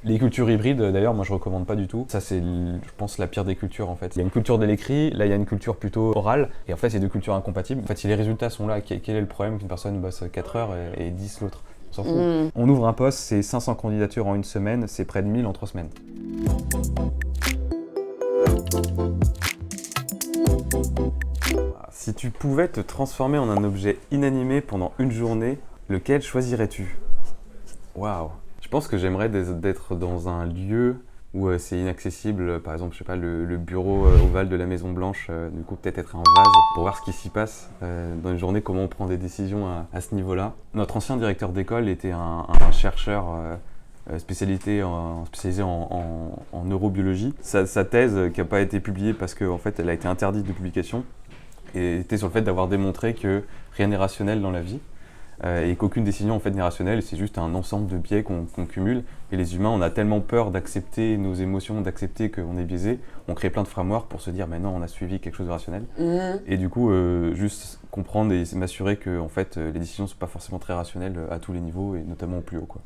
Les cultures hybrides, d'ailleurs, moi je recommande pas du tout. Ça, c'est, je pense, la pire des cultures en fait. Il y a une culture de l'écrit, là il y a une culture plutôt orale, et en fait, c'est deux cultures incompatibles. En fait, si les résultats sont là, quel est le problème qu'une personne bosse 4 heures et 10 l'autre? On s'en fout. On ouvre un poste, c'est 500 candidatures en une semaine, c'est près de 1000 en 3 semaines. Si tu pouvais te transformer en un objet inanimé pendant une journée, lequel choisirais-tu? Waouh! Je pense que j'aimerais d'être dans un lieu où c'est inaccessible, par exemple, je sais pas, le bureau ovale de la Maison Blanche, du coup peut-être être un vase pour voir ce qui s'y passe dans une journée, comment on prend des décisions à ce niveau-là. Notre ancien directeur d'école était un chercheur spécialisé en neurobiologie. Sa thèse, qui n'a pas été publiée parce qu'en fait elle a été interdite de publication, était sur le fait d'avoir démontré que rien n'est rationnel dans la vie. Et qu'aucune décision en fait n'est rationnelle, c'est juste un ensemble de biais qu'on cumule. Et les humains, on a tellement peur d'accepter nos émotions, d'accepter qu'on est biaisé, on crée plein de frameworks pour se dire mais non, on a suivi quelque chose de rationnel. Et du coup, juste comprendre et m'assurer que en fait, les décisions ne sont pas forcément très rationnelles à tous les niveaux et notamment au plus haut, quoi.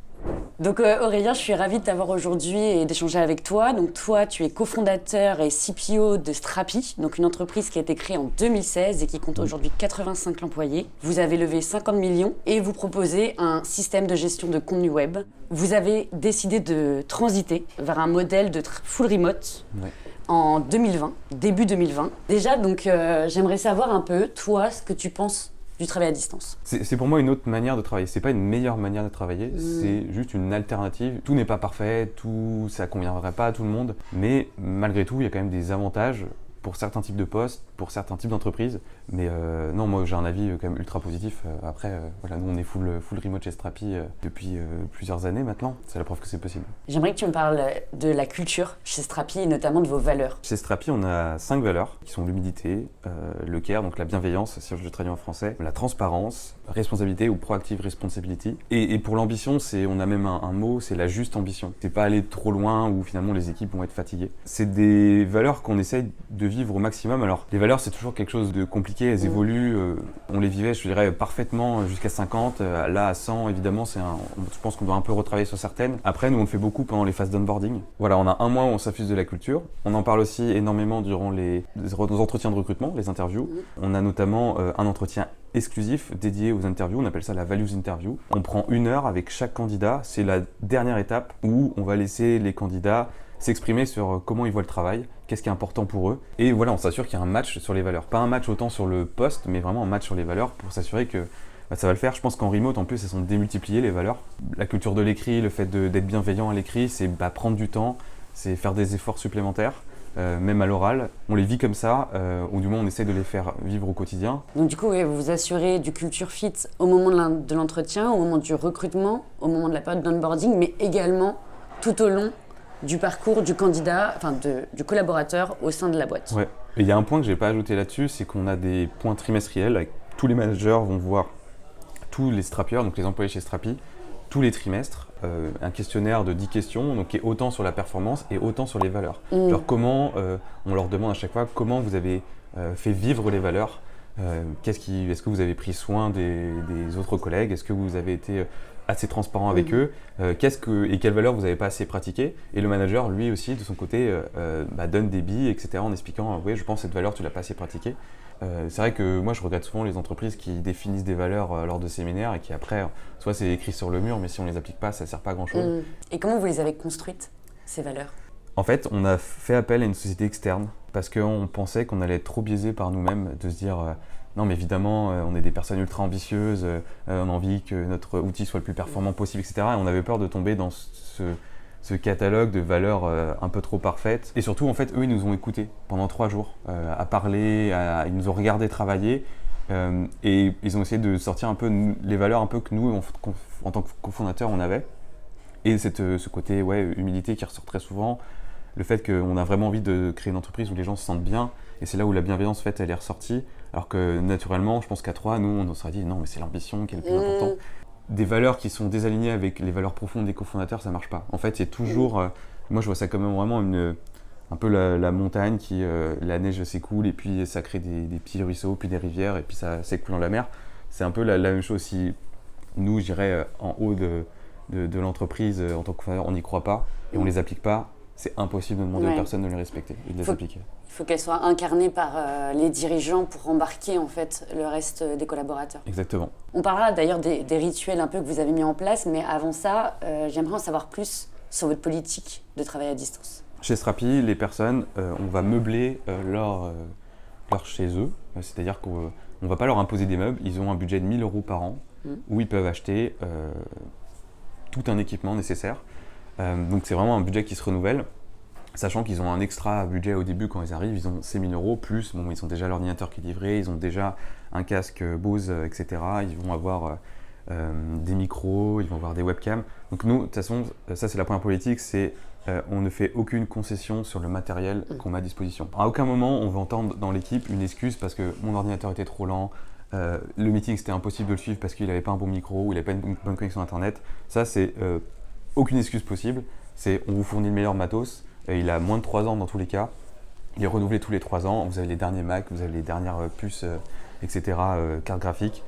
Donc Aurélien, je suis ravie de t'avoir aujourd'hui et d'échanger avec toi. Donc toi, tu es cofondateur et CPO de Strapi, donc une entreprise qui a été créée en 2016 et qui compte aujourd'hui 85 employés. Vous avez levé 50 millions et vous proposez un système de gestion de contenu web. Vous avez décidé de transiter vers un modèle de full remote en 2020, début 2020. Déjà, donc j'aimerais savoir un peu, toi, ce que tu penses du travail à distance. C'est pour moi une autre manière de travailler. C'est pas une meilleure manière de travailler, c'est juste une alternative. Tout n'est pas parfait, ça conviendrait pas à tout le monde, mais malgré tout, il y a quand même des avantages pour certains types de postes, pour certains types d'entreprises. Mais non, moi j'ai un avis quand même ultra positif. Après, voilà, nous on est full remote chez Strapi depuis plusieurs années maintenant. C'est la preuve que c'est possible. J'aimerais que tu me parles de la culture chez Strapi et notamment de vos valeurs. Chez Strapi, on a 5 valeurs qui sont l'humilité, le care, donc la bienveillance, si je le traduis en français, la transparence, responsabilité ou proactive responsibility. Et pour l'ambition, on a même un mot, c'est la juste ambition. C'est pas aller trop loin où finalement les équipes vont être fatiguées. C'est des valeurs qu'on essaye de vivre au maximum. Alors, les valeurs, c'est toujours quelque chose de compliqué, elles évoluent. On les vivait, je dirais, parfaitement jusqu'à 50. Là, à 100, évidemment, je pense qu'on doit un peu retravailler sur certaines. Après, nous, on le fait beaucoup pendant les phases d'onboarding. Voilà, on a un mois où on s'affuse de la culture. On en parle aussi énormément durant nos entretiens de recrutement, les interviews. On a notamment un entretien exclusif dédié aux interviews, on appelle ça la Values Interview. On prend 1 heure avec chaque candidat, c'est la dernière étape où on va laisser les candidats s'exprimer sur comment ils voient le travail, qu'est-ce qui est important pour eux. Et voilà, on s'assure qu'il y a un match sur les valeurs. Pas un match autant sur le poste, mais vraiment un match sur les valeurs pour s'assurer que ça va le faire. Je pense qu'en remote, en plus, elles sont démultipliées, les valeurs. La culture de l'écrit, le fait d'être bienveillant à l'écrit, c'est prendre du temps, c'est faire des efforts supplémentaires. Même à l'oral, on les vit comme ça, ou du moins on essaie de les faire vivre au quotidien. Donc du coup, vous vous assurez du culture fit au moment de l'entretien, au moment du recrutement, au moment de la période d'onboarding, mais également tout au long du parcours du candidat, enfin du collaborateur au sein de la boîte. Ouais. Et il y a un point que je n'ai pas ajouté là-dessus, c'est qu'on a des points trimestriels, avec tous les managers vont voir tous les strapieurs, donc les employés chez Strapi, tous les trimestres, un questionnaire de 10 questions, donc qui est autant sur la performance et autant sur les valeurs. Alors comment, on leur demande à chaque fois comment vous avez fait vivre les valeurs, est-ce que vous avez pris soin des autres collègues, est-ce que vous avez été assez transparent avec eux, et quelles valeurs vous n'avez pas assez pratiquées. Et le manager, lui aussi, de son côté, donne des billes, etc., en expliquant oui, je pense que cette valeur, tu ne l'as pas assez pratiquée. C'est vrai que moi, je regrette souvent les entreprises qui définissent des valeurs lors de séminaires et qui après, soit c'est écrit sur le mur, mais si on ne les applique pas, ça ne sert pas à grand-chose. Et comment vous les avez construites, ces valeurs ? En fait, on a fait appel à une société externe parce qu'on pensait qu'on allait être trop biaisé par nous-mêmes, de se dire non mais évidemment on est des personnes ultra ambitieuses, on a envie que notre outil soit le plus performant possible, etc. Et on avait peur de tomber dans ce catalogue de valeurs un peu trop parfaites. Et surtout, en fait, eux, ils nous ont écoutés pendant 3 jours, à parler, ils nous ont regardé travailler, et ils ont essayé de sortir un peu les valeurs un peu que nous, en tant que cofondateurs, on avait. Et ce côté humilité qui ressort très souvent, le fait qu'on a vraiment envie de créer une entreprise où les gens se sentent bien, et c'est là où la bienveillance, en fait, elle est ressortie. Alors que naturellement, je pense qu'à 3, nous, on se serait dit non, mais c'est l'ambition qui est le plus important. Des valeurs qui sont désalignées avec les valeurs profondes des cofondateurs, ça marche pas. En fait, c'est toujours, moi je vois ça comme vraiment un peu la montagne qui, la neige s'écoule et puis ça crée des petits ruisseaux, puis des rivières et puis ça s'écoule dans la mer. C'est un peu la même chose si nous, je dirais, en haut de l'entreprise en tant que cofondateur, on n'y croit pas et on les applique pas, c'est impossible de demander aux personnes de les respecter et de les appliquer. Il faut qu'elles soient incarnées par les dirigeants pour embarquer en fait le reste des collaborateurs. Exactement. On parlera d'ailleurs des rituels un peu que vous avez mis en place, mais avant ça, j'aimerais en savoir plus sur votre politique de travail à distance. Chez Strapi, les personnes, on va meubler leur chez eux, c'est-à-dire qu'on ne va pas leur imposer des meubles, ils ont un budget de 1 000 € par an où ils peuvent acheter tout un équipement nécessaire. Donc c'est vraiment un budget qui se renouvelle, sachant qu'ils ont un extra budget au début quand ils arrivent, ils ont ces 1 000 €, plus ils ont déjà l'ordinateur qui est livré, ils ont déjà un casque Bose, etc. Ils vont avoir des micros, ils vont avoir des webcams. Donc nous, de toute façon, ça c'est la première politique, c'est on ne fait aucune concession sur le matériel qu'on met à disposition. À aucun moment on va entendre dans l'équipe une excuse parce que mon ordinateur était trop lent, le meeting c'était impossible de le suivre parce qu'il n'avait pas un bon micro ou il n'avait pas une bonne connexion internet. Ça c'est aucune excuse possible, c'est on vous fournit le meilleur matos, il a moins de 3 ans dans tous les cas, il est renouvelé tous les 3 ans, vous avez les derniers Mac, vous avez les dernières puces, etc., cartes graphiques,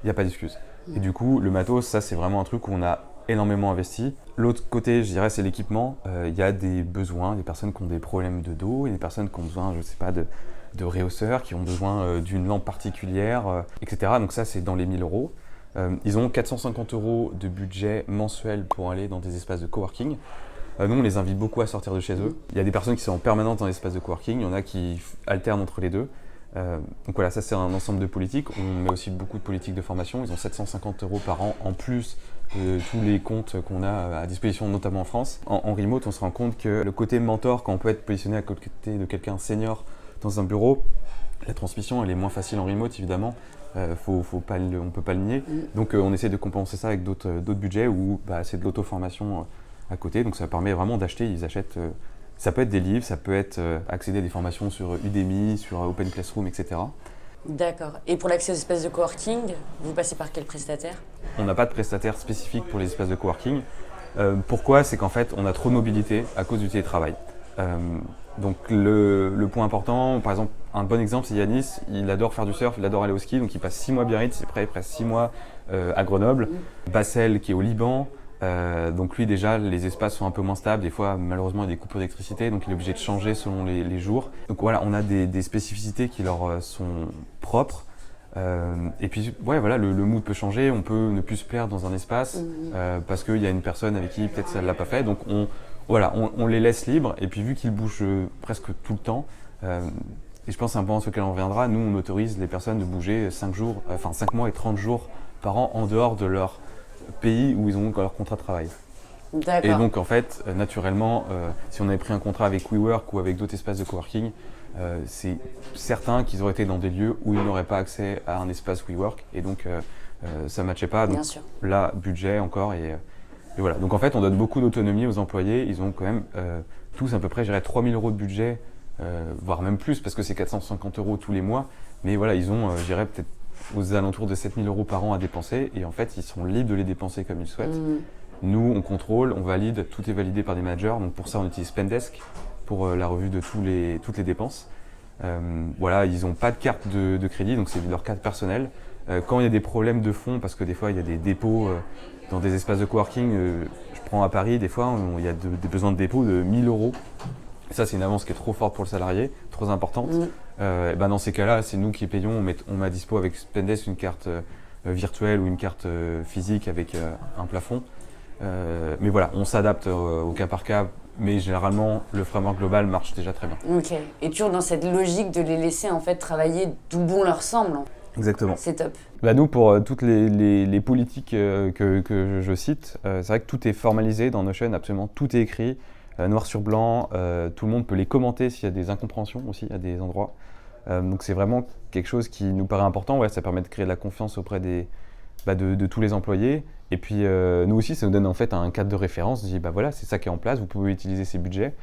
il n'y a pas d'excuse. Et du coup le matos, ça c'est vraiment un truc où on a énormément investi. L'autre côté, je dirais, c'est l'équipement. Il y a des besoins, des personnes qui ont des problèmes de dos, et des personnes qui ont besoin, je sais pas, de rehausseurs, qui ont besoin d'une lampe particulière, etc. Donc ça, c'est dans les 1 000 €. Ils ont 450 € de budget mensuel pour aller dans des espaces de coworking. Nous, on les invite beaucoup à sortir de chez eux. Il y a des personnes qui sont en permanence dans l'espace de coworking, il y en a qui alternent entre les deux. Donc voilà, ça c'est un ensemble de politiques. On met aussi beaucoup de politiques de formation. Ils ont 750 € par an en plus de tous les comptes qu'on a à disposition, notamment en France. En remote, on se rend compte que le côté mentor, quand on peut être positionné à côté de quelqu'un senior dans un bureau, la transmission elle est moins facile en remote évidemment. On ne peut pas le nier. Donc on essaie de compenser ça avec d'autres budgets où c'est de l'auto-formation à côté. Donc ça permet vraiment d'acheter, ils achètent. Ça peut être des livres, ça peut être accéder à des formations sur Udemy, sur Open Classroom, etc. D'accord. Et pour l'accès aux espaces de coworking, vous passez par quel prestataire ? On n'a pas de prestataire spécifique pour les espaces de coworking. Pourquoi ? C'est qu'en fait, on a trop de mobilité à cause du télétravail. Donc le point important, par exemple, un bon exemple, c'est Yanis, il adore faire du surf, il adore aller au ski, donc il passe 6 mois à Biarritz, il passe 6 mois à Grenoble. Bassel qui est au Liban. Donc lui déjà les espaces sont un peu moins stables, des fois malheureusement il y a des coupures d'électricité donc il est obligé de changer selon les jours. Donc voilà, on a des spécificités qui leur sont propres et puis ouais, voilà, le mood peut changer, on peut ne plus se plaire dans un espace parce qu'il y a une personne avec qui peut-être ça ne l'a pas fait, donc on les laisse libres et puis vu qu'ils bougent presque tout le temps et je pense que c'est un point sur lequel on reviendra, nous on autorise les personnes de bouger 5 mois et 30 jours par an en dehors de leur pays où ils ont leur contrat de travail. D'accord. Et donc en fait, naturellement, si on avait pris un contrat avec WeWork ou avec d'autres espaces de coworking, c'est certain qu'ils auraient été dans des lieux où ils n'auraient pas accès à un espace WeWork et donc ça ne matchait pas. Donc bien sûr. là, budget encore et voilà. Donc en fait, on donne beaucoup d'autonomie aux employés. Ils ont quand même tous à peu près, je dirais, 3 000 € de budget, voire même plus parce que c'est 450 € tous les mois. Mais voilà, ils ont, je dirais, peut-être aux alentours de 7 000 € par an à dépenser et en fait ils sont libres de les dépenser comme ils souhaitent. Nous on contrôle, on valide, tout est validé par des managers, donc pour ça on utilise Spendesk pour la revue de toutes les dépenses. Voilà, ils n'ont pas de carte de crédit, donc c'est leur carte personnelle. Quand il y a des problèmes de fonds, parce que des fois il y a des dépôts dans des espaces de coworking, je prends à Paris, des fois il y a des besoins de dépôt de 1 000 €. Ça, c'est une avance qui est trop forte pour le salarié, trop importante. Dans ces cas-là, c'est nous qui payons. On met à dispo avec Spendesk une carte virtuelle ou une carte physique avec un plafond. Mais voilà, on s'adapte au cas par cas. Mais généralement, le framework global marche déjà très bien. Ok. Et toujours dans cette logique de les laisser en fait travailler d'où bon leur semble. Exactement. C'est top. Nous, pour toutes les politiques que je cite, c'est vrai que tout est formalisé dans Notion, absolument tout est écrit. Noir sur blanc, tout le monde peut les commenter s'il y a des incompréhensions aussi à des endroits. Donc c'est vraiment quelque chose qui nous paraît important. Ouais, ça permet de créer de la confiance auprès de tous les employés. Et puis nous aussi, ça nous donne en fait un cadre de référence. On dit voilà, c'est ça qui est en place, vous pouvez utiliser ces budgets.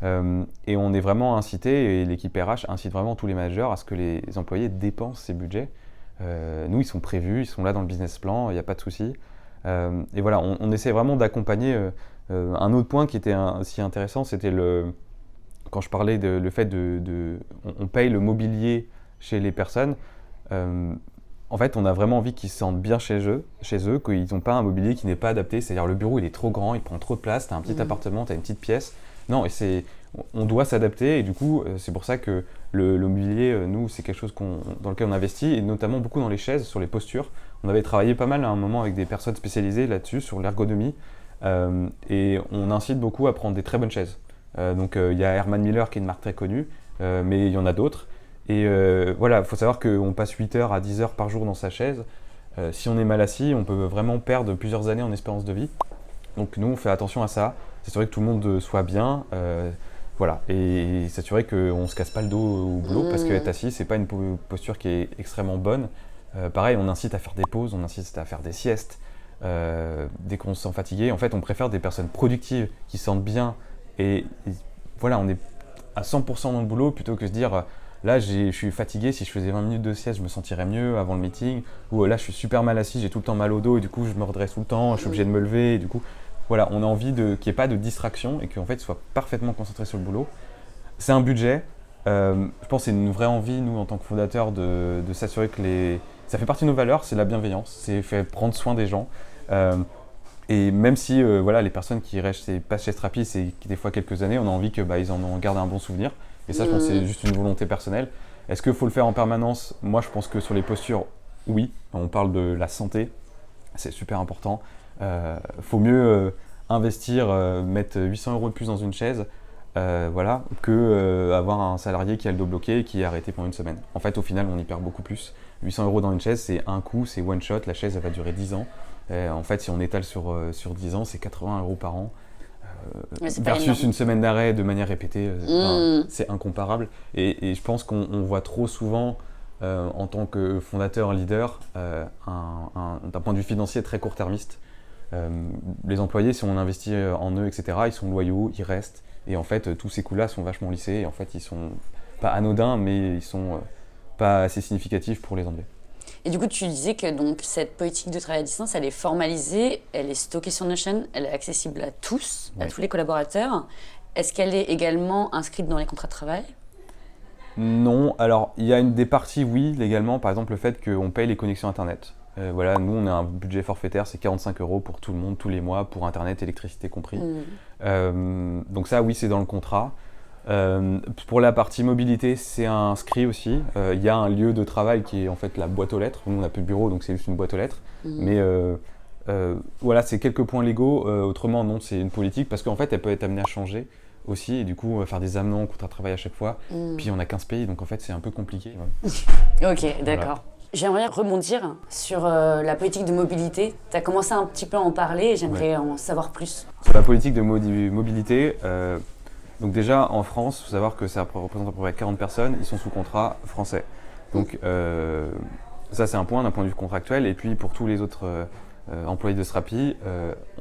Et on est vraiment incité, et l'équipe RH incite vraiment tous les managers à ce que les employés dépensent ces budgets. Nous, ils sont prévus, ils sont là dans le business plan, il n'y a pas de souci. Et voilà, on essaie vraiment d'accompagner. Un autre point qui était aussi intéressant, c'était quand je parlais le fait on paye le mobilier chez les personnes. En fait, on a vraiment envie qu'ils se sentent bien chez eux, qu'ils n'ont pas un mobilier qui n'est pas adapté. C'est-à-dire le bureau, il est trop grand, il prend trop de place, tu as un petit appartement, tu as une petite pièce. Non, on doit s'adapter et du coup, c'est pour ça que le mobilier, nous, c'est quelque chose dans lequel on investit, et notamment beaucoup dans les chaises, sur les postures. On avait travaillé pas mal à un moment avec des personnes spécialisées là-dessus, sur l'ergonomie, et on incite beaucoup à prendre des très bonnes chaises. Donc il y a Herman Miller qui est une marque très connue, mais il y en a d'autres. Et voilà, il faut savoir qu'on passe 8 heures à 10 heures par jour dans sa chaise. Si on est mal assis, on peut vraiment perdre plusieurs années en espérance de vie. Donc nous, on fait attention à ça, s'assurer que tout le monde soit bien, voilà, et s'assurer qu'on ne se casse pas le dos au boulot, parce qu'être assis, c'est pas une posture qui est extrêmement bonne. Pareil, on incite à faire des pauses, on incite à faire des siestes. Dès qu'on se sent fatigué, en fait, on préfère des personnes productives qui se sentent bien, et voilà, on est à 100% dans le boulot, plutôt que de se dire là, je suis fatigué, si je faisais 20 minutes de sieste, je me sentirais mieux avant le meeting, ou là, je suis super mal assis, j'ai tout le temps mal au dos, et du coup, je me redresse tout le temps, je suis obligé de me lever, et du coup, voilà, on a envie qu'il n'y ait pas de distraction, et qu'en fait, soit parfaitement concentré sur le boulot. C'est un budget, je pense que c'est une vraie envie, nous, en tant que fondateurs, de s'assurer que ça fait partie de nos valeurs, c'est la bienveillance, c'est fait prendre soin des gens. Et même si voilà, les personnes qui passent chez Strapi, c'est des fois quelques années, on a envie qu'ils en gardent un bon souvenir. Et ça, je pense que c'est juste une volonté personnelle. Est-ce qu'il faut le faire en permanence? Moi, je pense que sur les postures, oui. On parle de la santé, c'est super important. Faut mieux investir, mettre 800 € de plus dans une chaise, voilà, que avoir un salarié qui a le dos bloqué et qui est arrêté pendant une semaine. En fait, au final, on y perd beaucoup plus. 800 € dans une chaise, c'est un coup, c'est one shot. La chaise, elle va durer 10 ans. En fait, si on étale sur 10 ans, c'est 80 € par an. Versus une semaine d'arrêt de manière répétée, c'est incomparable. Et je pense qu'on voit trop souvent, en tant que fondateur, leader, d'un point de vue financier très court-termiste. Les employés, si on investit en eux, etc., ils sont loyaux, ils restent. Et en fait, tous ces coûts-là sont vachement lissés. Et en fait, ils sont pas anodins, mais ils sont pas assez significatifs pour les enlever. Et du coup, tu disais que donc, cette politique de travail à distance, elle est formalisée, elle est stockée sur Notion, elle est accessible à tous, à tous les collaborateurs. Est-ce qu'elle est également inscrite dans les contrats de travail? Non. Alors, il y a des parties, oui, légalement. Par exemple, le fait qu'on paye les connexions Internet. Voilà, nous, on a un budget forfaitaire, c'est 45 € pour tout le monde, tous les mois, pour Internet, électricité compris. Donc ça, oui, c'est dans le contrat. Pour la partie mobilité, c'est inscrit aussi. Il y a un lieu de travail qui est en fait la boîte aux lettres. Nous, on n'a plus de bureau, donc c'est juste une boîte aux lettres. Mais voilà, c'est quelques points légaux. Autrement, non, c'est une politique parce qu'en fait, elle peut être amenée à changer aussi. Et du coup, faire des amenants au contrat de travail à chaque fois. Puis, on a 15 pays, donc en fait, c'est un peu compliqué. Ok, d'accord. Voilà. J'aimerais rebondir sur la politique de mobilité. Tu as commencé un petit peu à en parler et j'aimerais en savoir plus. Sur la politique de mobilité, donc déjà, en France, il faut savoir que ça représente à peu près 40 personnes, ils sont sous contrat français. Donc ça, c'est un point d'un point de vue contractuel. Et puis pour tous les autres employés de Strapi,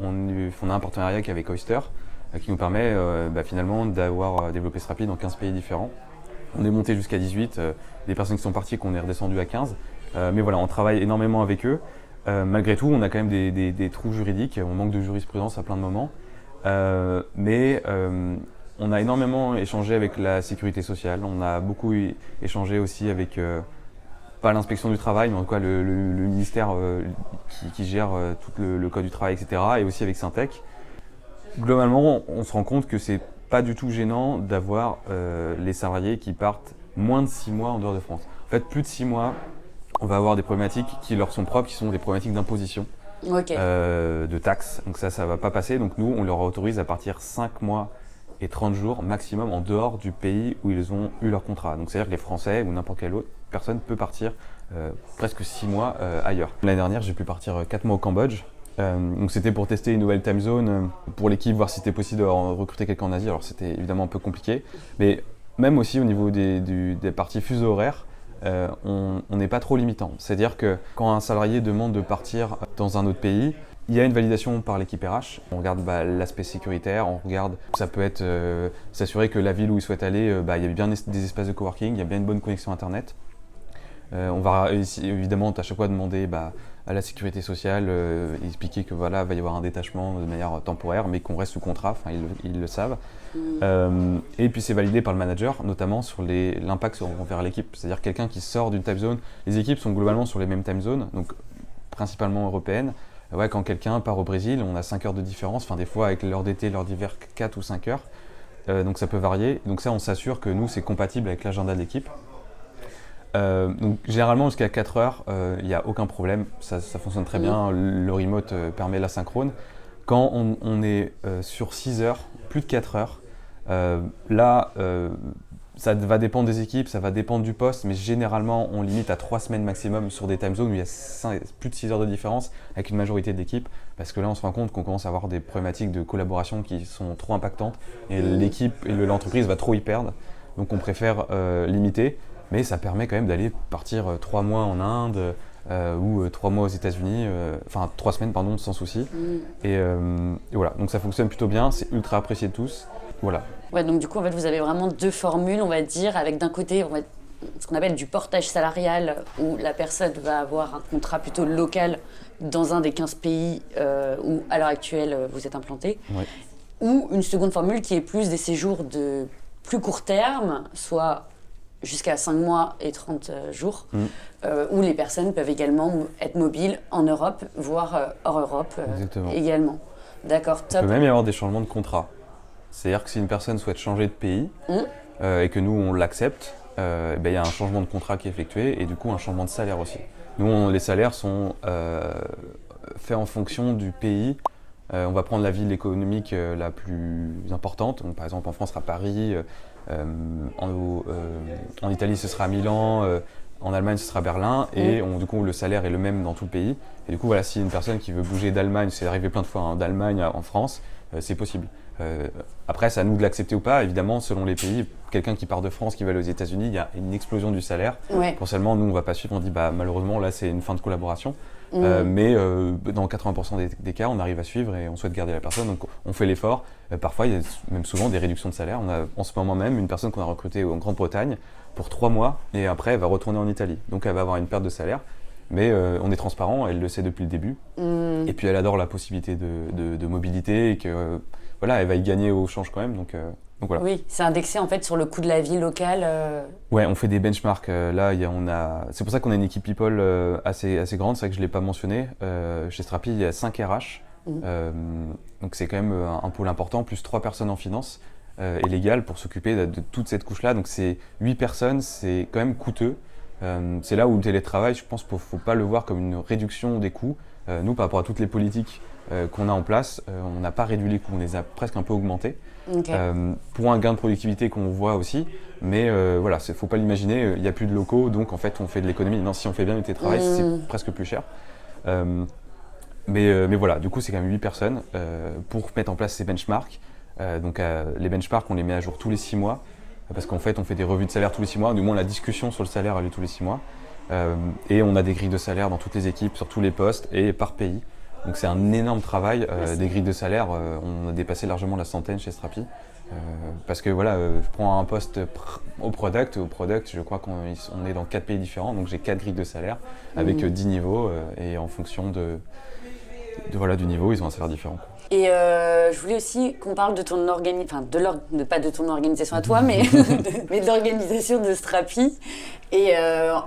on a un partenariat avec Oyster qui nous permet finalement d'avoir développé Strapi dans 15 pays différents. On est monté jusqu'à 18, des personnes qui sont parties qu'on est redescendu à 15. Mais voilà, on travaille énormément avec eux. Malgré tout, on a quand même des trous juridiques, on manque de jurisprudence à plein de moments. Mais on a énormément échangé avec la sécurité sociale, on a beaucoup échangé aussi avec, pas l'inspection du travail, mais en tout cas le ministère qui gère tout le code du travail, etc. et aussi avec Syntec. Globalement, on se rend compte que c'est pas du tout gênant d'avoir les salariés qui partent moins de 6 mois en dehors de France. En fait, plus de 6 mois, on va avoir des problématiques qui leur sont propres, qui sont des problématiques d'imposition, de taxes. Donc ça va pas passer. Donc nous, on leur autorise à partir 5 mois et 30 jours maximum en dehors du pays où ils ont eu leur contrat. Donc c'est-à-dire que les Français ou n'importe quelle autre personne peut partir presque 6 mois ailleurs. L'année dernière, j'ai pu partir 4 mois au Cambodge. Donc c'était pour tester une nouvelle time zone pour l'équipe, voir si c'était possible de recruter quelqu'un en Asie. Alors c'était évidemment un peu compliqué, mais même aussi au niveau des parties fuseaux horaires, on n'est pas trop limitant. C'est-à-dire que quand un salarié demande de partir dans un autre pays, il y a une validation par l'équipe RH. On regarde l'aspect sécuritaire, on regarde, ça peut être s'assurer que la ville où il souhaite aller, il y a bien des espaces de coworking, il y a bien une bonne connexion internet. On va évidemment à chaque fois demander à la sécurité sociale, expliquer que voilà, va y avoir un détachement de manière temporaire, mais qu'on reste sous contrat, enfin ils le savent. Et puis c'est validé par le manager, notamment sur l'impact envers l'équipe. C'est-à-dire quelqu'un qui sort d'une time zone, les équipes sont globalement sur les mêmes time zones, donc principalement européennes. Ouais, quand quelqu'un part au Brésil, on a 5 heures de différence, enfin des fois avec l'heure d'été, l'heure d'hiver, 4 ou 5 heures. Donc ça peut varier. Donc ça, on s'assure que nous, c'est compatible avec l'agenda de l'équipe. Donc généralement jusqu'à 4 heures, il n'y a aucun problème, ça fonctionne très bien, le remote permet l'asynchrone. Quand on est sur 6 heures, plus de 4 heures, là ça va dépendre des équipes, ça va dépendre du poste, mais généralement on limite à 3 semaines maximum sur des time zones où il y a plus de 6 heures de différence avec une majorité d'équipes, parce que là on se rend compte qu'on commence à avoir des problématiques de collaboration qui sont trop impactantes et l'équipe et l'entreprise va trop y perdre, donc on préfère limiter. Mais ça permet quand même d'aller partir 3 mois en Inde ou 3 mois aux États-Unis, enfin 3 semaines pardon, sans souci. Et voilà, donc ça fonctionne plutôt bien, c'est ultra apprécié de tous. Voilà. Ouais, donc du coup, en fait, vous avez vraiment deux formules, on va dire, avec d'un côté, ce qu'on appelle du portage salarial, où la personne va avoir un contrat plutôt local dans un des 15 pays où, à l'heure actuelle, vous êtes implanté. Ouais. Ou une seconde formule qui est plus des séjours de plus court terme, soit jusqu'à 5 mois et 30 jours, où les personnes peuvent également être mobiles en Europe, voire hors Europe également. D'accord, top. Il peut même y avoir des changements de contrat. C'est-à-dire que si une personne souhaite changer de pays et que nous, on l'accepte, il y a un changement de contrat qui est effectué et du coup, un changement de salaire aussi. Nous, les salaires sont faits en fonction du pays. On va prendre la ville économique la plus importante. Donc, par exemple, en France, ce sera Paris. En Italie, ce sera Milan, en Allemagne, ce sera Berlin, et du coup, le salaire est le même dans tout le pays. Et du coup, voilà, si une personne qui veut bouger d'Allemagne, c'est arrivé plein de fois d'Allemagne en France, c'est possible. Après, c'est à nous de l'accepter ou pas. Évidemment, selon les pays, quelqu'un qui part de France, qui va aller aux États-Unis, il y a une explosion du salaire. Potentiellement, nous, on ne va pas suivre. On dit, malheureusement, là, c'est une fin de collaboration. Mais dans 80% des cas, on arrive à suivre et on souhaite garder la personne, donc on fait l'effort. Parfois, il y a même souvent des réductions de salaire. On a en ce moment même une personne qu'on a recrutée en Grande-Bretagne pour 3 mois et après, elle va retourner en Italie. Donc, elle va avoir une perte de salaire. Mais on est transparent, elle le sait depuis le début. Et puis, elle adore la possibilité de mobilité et que voilà, elle va y gagner au change quand même. Donc voilà. Oui, c'est indexé en fait sur le coût de la vie locale. Ouais, on fait des benchmarks. Là, c'est pour ça qu'on a une équipe people assez grande. C'est vrai que je ne l'ai pas mentionné. Chez Strapi, il y a 5 RH. Donc c'est quand même un pôle important, plus 3 personnes en finance et légal pour s'occuper de toute cette couche-là. Donc c'est 8 personnes, c'est quand même coûteux. C'est là où le télétravail, je pense qu'il ne faut pas le voir comme une réduction des coûts. Nous, par rapport à toutes les politiques qu'on a en place, on n'a pas réduit les coûts, on les a presque un peu augmentés. Pour un gain de productivité qu'on voit aussi, mais voilà, il ne faut pas l'imaginer, il n'y a plus de locaux, donc en fait on fait de l'économie. Non, si on fait bien le télétravail, c'est presque plus cher. Mais voilà, du coup c'est quand même 8 personnes pour mettre en place ces benchmarks. Donc les benchmarks, on les met à jour tous les 6 mois, parce qu'en fait on fait des revues de salaire tous les 6 mois, du moins la discussion sur le salaire a lieu tous les 6 mois. Et on a des grilles de salaire dans toutes les équipes, sur tous les postes et par pays. Donc c'est un énorme travail, des grilles de salaire, on a dépassé largement la centaine chez Strapi. Parce que voilà, je prends un poste au product, je crois qu'on est dans 4 pays différents, donc j'ai 4 grilles de salaire avec 10 niveaux et en fonction du niveau, ils ont un salaire différent. Et je voulais aussi qu'on parle de ton organisation, pas de ton organisation à toi, mais de l'organisation de Strapi et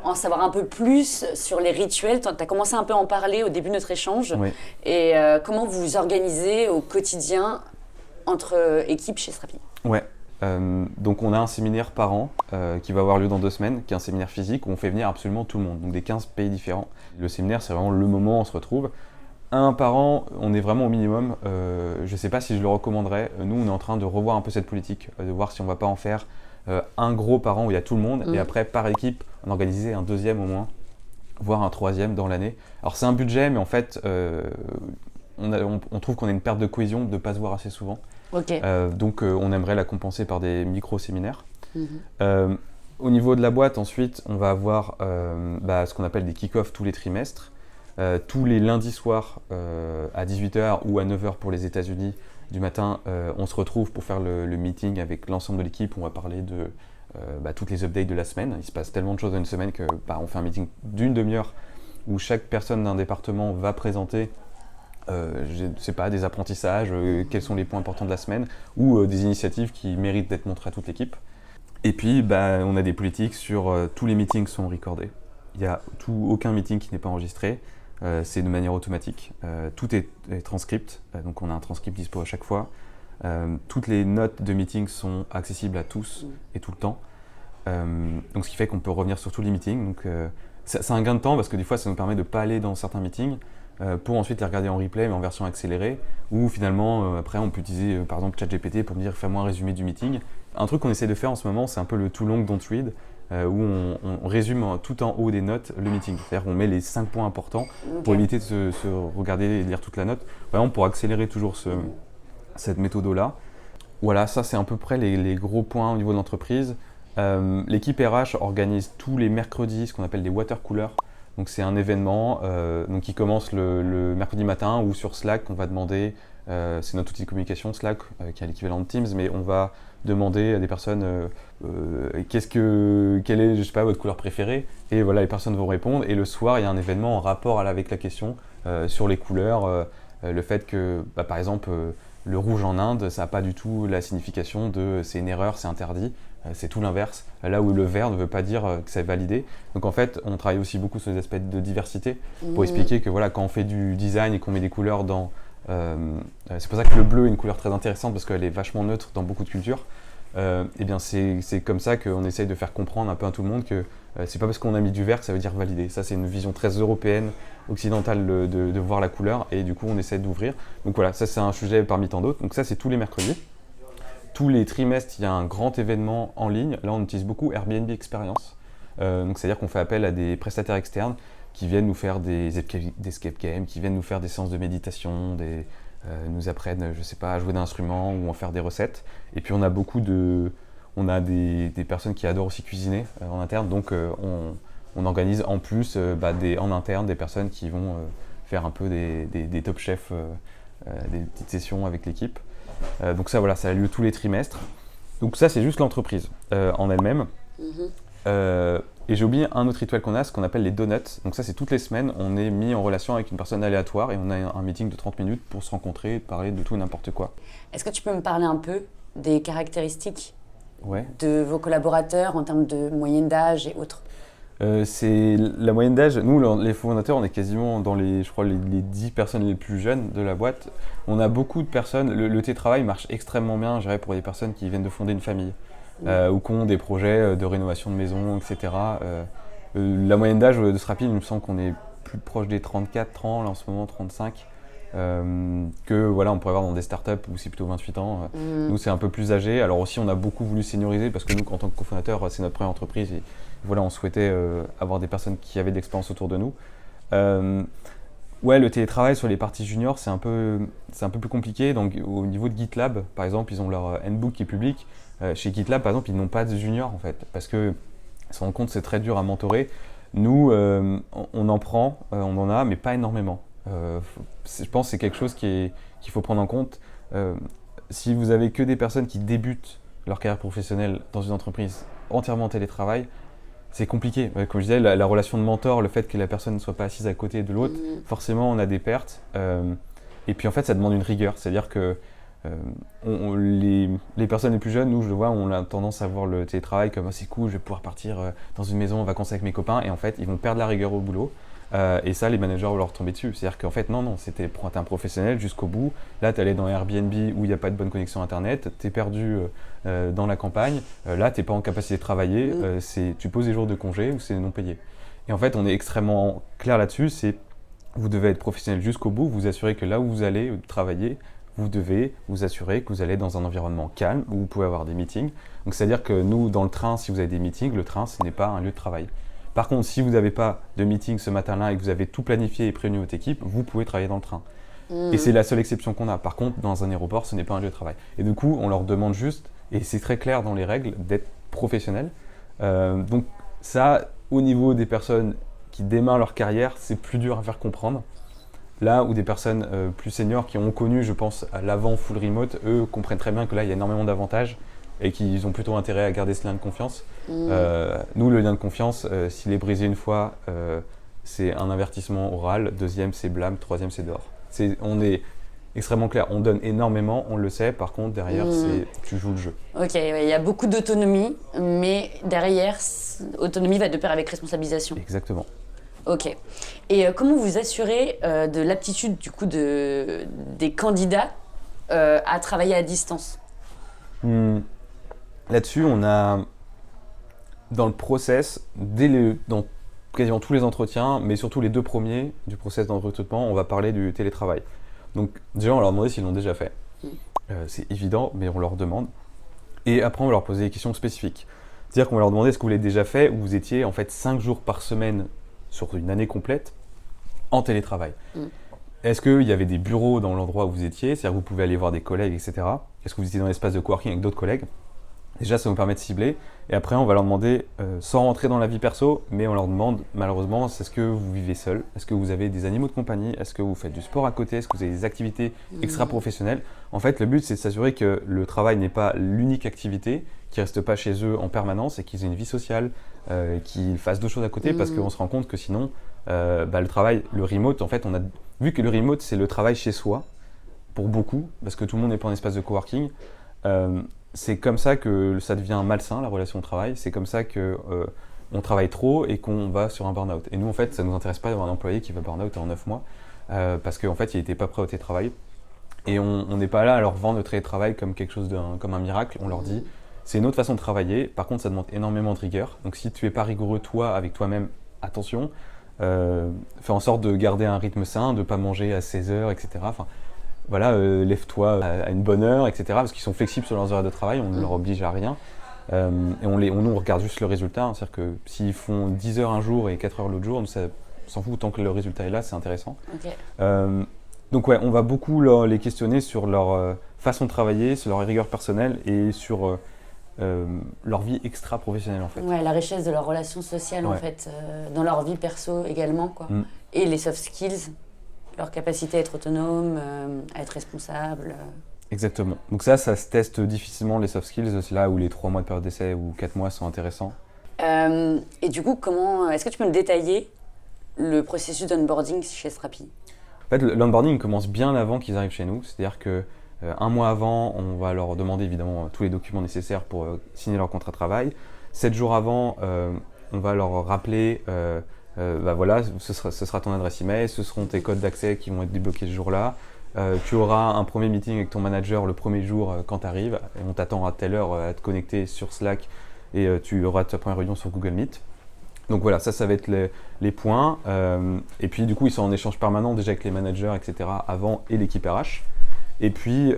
en savoir un peu plus sur les rituels. Tu as commencé un peu à en parler au début de notre échange. Oui. Et comment vous vous organisez au quotidien entre équipes chez Strapi? Ouais. Donc on a un séminaire par an qui va avoir lieu dans 2 semaines, qui est un séminaire physique où on fait venir absolument tout le monde, donc des 15 pays différents. Le séminaire, c'est vraiment le moment où on se retrouve. Un par an, on est vraiment au minimum. Je ne sais pas si je le recommanderais. Nous, on est en train de revoir un peu cette politique, de voir si on ne va pas en faire un gros par an où il y a tout le monde, et après, par équipe, en organiser un 2e au moins, voire un 3e dans l'année. Alors c'est un budget, mais en fait, on trouve qu'on a une perte de cohésion de ne pas se voir assez souvent. Donc on aimerait la compenser par des micro-séminaires. Au niveau de la boîte, ensuite, on va avoir ce qu'on appelle des kick-offs tous les trimestres. Tous les lundis soirs à 18h ou à 9h pour les États-Unis du matin, on se retrouve pour faire le meeting avec l'ensemble de l'équipe. On va parler de toutes les updates de la semaine. Il se passe tellement de choses dans une semaine que on fait un meeting d'une demi-heure où chaque personne d'un département va présenter des apprentissages, quels sont les points importants de la semaine, ou des initiatives qui méritent d'être montrées à toute l'équipe. Et puis, on a des politiques sur tous les meetings sont recordés. Il n'y a aucun meeting qui n'est pas enregistré. C'est de manière automatique. Tout est transcript, donc on a un transcript dispo à chaque fois. Toutes les notes de meeting sont accessibles à tous et tout le temps. Donc ce qui fait qu'on peut revenir sur tous les meetings. Donc, c'est un gain de temps parce que des fois ça nous permet de ne pas aller dans certains meetings pour ensuite les regarder en replay mais en version accélérée, ou finalement après on peut utiliser par exemple ChatGPT pour me dire fais-moi un résumé du meeting. Un truc qu'on essaie de faire en ce moment, c'est un peu le too long don't read, où on résume tout en haut des notes le meeting. C'est-à-dire qu'on met les 5 points importants pour éviter de se regarder et lire toute la note, vraiment pour accélérer toujours cette méthode-là. Voilà, ça c'est à peu près les gros points au niveau de l'entreprise. L'équipe RH organise tous les mercredis ce qu'on appelle des water coolers. Donc c'est un événement qui commence le mercredi matin, où sur Slack on va demander, c'est notre outil de communication Slack qui est l'équivalent de Teams, mais on va demander à des personnes quelle est, je sais pas, votre couleur préférée, et voilà, les personnes vont répondre, et le soir il y a un événement en rapport avec la question sur les couleurs, le fait que par exemple le rouge en Inde, ça n'a pas du tout la signification de c'est une erreur, c'est interdit. C'est tout l'inverse, là où le vert ne veut pas dire que c'est validé. Donc en fait, on travaille aussi beaucoup sur les aspects de diversité pour expliquer que voilà, quand on fait du design et qu'on met des couleurs dans... c'est pour ça que le bleu est une couleur très intéressante parce qu'elle est vachement neutre dans beaucoup de cultures. Et bien c'est comme ça qu'on essaye de faire comprendre un peu à tout le monde que c'est pas parce qu'on a mis du vert que ça veut dire validé. Ça c'est une vision très européenne, occidentale de voir la couleur, et du coup on essaie d'ouvrir. Donc voilà, ça c'est un sujet parmi tant d'autres. Donc ça c'est tous les mercredis. Tous les trimestres, il y a un grand événement en ligne. Là, on utilise beaucoup Airbnb Experience. Donc, c'est-à-dire qu'on fait appel à des prestataires externes qui viennent nous faire des escape games, qui viennent nous faire des séances de méditation, nous apprennent, je sais pas, à jouer d'un instrument ou en faire des recettes. Et puis, on a des personnes qui adorent aussi cuisiner en interne. Donc, on organise en plus en interne des personnes qui vont faire un peu des top chefs, des petites sessions avec l'équipe. Donc ça, voilà, ça a lieu tous les trimestres. Donc ça, c'est juste l'entreprise en elle-même. Et j'ai oublié un autre rituel qu'on a, ce qu'on appelle les donuts. Donc ça, c'est toutes les semaines, on est mis en relation avec une personne aléatoire et on a un meeting de 30 minutes pour se rencontrer et parler de tout et n'importe quoi. Est-ce que tu peux me parler un peu des caractéristiques de vos collaborateurs en termes de moyenne d'âge et autres? C'est la moyenne d'âge. Nous, les fondateurs, on est quasiment dans les 10 personnes les plus jeunes de la boîte. On a beaucoup de personnes. Le télétravail marche extrêmement bien, je dirais, pour des personnes qui viennent de fonder une famille ou qui ont des projets de rénovation de maison, etc. La moyenne d'âge de Strapi, il me semble qu'on est plus proche des 34 ans, là en ce moment 35. Que voilà, on pourrait avoir dans des startups où c'est plutôt 28 ans. Nous, c'est un peu plus âgé. Alors aussi, on a beaucoup voulu senioriser parce que nous, en tant que cofondateur, c'est notre première entreprise. Et voilà, on souhaitait avoir des personnes qui avaient de l'expérience autour de nous. Le télétravail sur les parties juniors, c'est un peu plus compliqué. Donc, au niveau de GitLab, par exemple, ils ont leur handbook qui est public. Chez GitLab, par exemple, ils n'ont pas de juniors en fait, parce que se rendre compte, c'est très dur à mentorer. Nous, on en prend, on en a, mais pas énormément. Je pense que c'est quelque chose qu'il faut prendre en compte. Si vous avez que des personnes qui débutent leur carrière professionnelle dans une entreprise entièrement en télétravail, c'est compliqué. Comme je disais, la relation de mentor, le fait que la personne ne soit pas assise à côté de l'autre, forcément on a des pertes. Et puis en fait, ça demande une rigueur. C'est-à-dire que les personnes les plus jeunes, nous je le vois, on a tendance à voir le télétravail comme c'est cool, je vais pouvoir partir dans une maison en vacances avec mes copains, et en fait ils vont perdre la rigueur au boulot. Et ça, les managers vont leur tomber dessus. C'est-à-dire qu'en fait, non, c'était pour être un professionnel jusqu'au bout. Là, tu allais dans Airbnb où il n'y a pas de bonne connexion Internet, tu es perdu dans la campagne. Là, tu n'es pas en capacité de travailler. Tu poses des jours de congé ou c'est non payé. Et en fait, on est extrêmement clair là-dessus. Vous devez être professionnel jusqu'au bout, vous assurez que là où vous allez travailler, vous devez vous assurer que vous allez dans un environnement calme où vous pouvez avoir des meetings. Donc, c'est-à-dire que nous, dans le train, si vous avez des meetings, le train, ce n'est pas un lieu de travail. Par contre, si vous n'avez pas de meeting ce matin-là et que vous avez tout planifié et prévenu votre équipe, vous pouvez travailler dans le train. Et c'est la seule exception qu'on a. Par contre, dans un aéroport, ce n'est pas un lieu de travail. Et du coup, on leur demande juste, et c'est très clair dans les règles, d'être professionnels. Donc ça, au niveau des personnes qui démarrent leur carrière, c'est plus dur à faire comprendre. Là où des personnes plus seniors qui ont connu, je pense, à l'avant full remote, eux comprennent très bien que là, il y a énormément d'avantages et qu'ils ont plutôt intérêt à garder ce lien de confiance. Nous, le lien de confiance, s'il est brisé une fois, c'est un avertissement oral, deuxième c'est blâme, troisième c'est dehors. On est extrêmement clair, on donne énormément, on le sait, par contre derrière tu joues le jeu. Ok, ouais, il y a beaucoup d'autonomie, mais derrière, autonomie va de pair avec responsabilisation. Exactement. Ok. Et comment vous assurez de l'aptitude du coup des candidats à travailler à distance? Là-dessus, on a dans le process, dans quasiment tous les entretiens, mais surtout les 2 premiers du process recrutement, on va parler du télétravail. Donc déjà, on leur demandait s'ils l'ont déjà fait. C'est évident, mais on leur demande. Et après, on va leur poser des questions spécifiques. C'est-à-dire qu'on va leur demander est-ce que vous l'avez déjà fait, ou vous étiez en fait 5 jours par semaine sur une année complète en télétravail. Est-ce qu'il y avait des bureaux dans l'endroit où vous étiez, c'est-à-dire que vous pouvez aller voir des collègues, etc. Est-ce que vous étiez dans l'espace de coworking avec d'autres collègues? Déjà, ça nous permet de cibler. Et après, on va leur demander, sans rentrer dans la vie perso, mais on leur demande, malheureusement, est-ce que vous vivez seul? Est-ce que vous avez des animaux de compagnie? Est-ce que vous faites du sport à côté? Est-ce que vous avez des activités extra-professionnelles? En fait, le but, c'est de s'assurer que le travail n'est pas l'unique activité, qu'ils ne restent pas chez eux en permanence et qu'ils aient une vie sociale, qu'ils fassent 2 choses à côté, parce qu'on se rend compte que sinon, le travail, le remote, en fait, on a vu que le remote, c'est le travail chez soi, pour beaucoup, parce que tout le monde n'est pas en espace de coworking. C'est comme ça que ça devient malsain, la relation au travail. C'est comme ça qu'on travaille trop et qu'on va sur un burn-out. Et nous, en fait, ça ne nous intéresse pas d'avoir un employé qui va burn-out en 9 mois parce qu'en fait, il n'était pas prêt au télétravail. Et on n'est pas là à leur vendre le télétravail comme quelque chose comme un miracle. On leur dit, c'est une autre façon de travailler. Par contre, ça demande énormément de rigueur. Donc, si tu n'es pas rigoureux, toi, avec toi-même, attention. Fais en sorte de garder un rythme sain, de ne pas manger à 16 heures, etc. Enfin, voilà, lève-toi à une bonne heure, etc. Parce qu'ils sont flexibles sur leurs horaires de travail, on ne leur oblige à rien. Et nous, on regarde juste le résultat. Hein, c'est-à-dire que s'ils font 10 heures un jour et 4 heures l'autre jour, nous, ça s'en fout tant que le résultat est là, c'est intéressant. Okay. Donc ouais, on va beaucoup les questionner sur leur façon de travailler, sur leur rigueur personnelle et sur leur vie extra-professionnelle en fait. Ouais, la richesse de leurs relations sociales en fait, dans leur vie perso également, quoi. Et les soft skills. Leur capacité à être autonome, à être responsable. Exactement. Donc ça se teste difficilement, les soft skills. C'est là où les 3 mois de période d'essai ou 4 mois sont intéressants. Et du coup, est-ce que tu peux me détailler le processus d'onboarding chez Strapi? En fait, l'onboarding commence bien avant qu'ils arrivent chez nous. C'est-à-dire que 1 mois avant, on va leur demander évidemment tous les documents nécessaires pour signer leur contrat de travail. 7 jours avant, on va leur rappeler voilà, ce sera ton adresse email, ce seront tes codes d'accès qui vont être débloqués ce jour-là. Tu auras un premier meeting avec ton manager le premier jour quand tu arrives. Et on t'attend à telle heure à te connecter sur Slack et tu auras ta première réunion sur Google Meet. Donc voilà, ça va être les points. Et puis du coup, ils sont en échange permanent déjà avec les managers, etc. avant et l'équipe RH. Et puis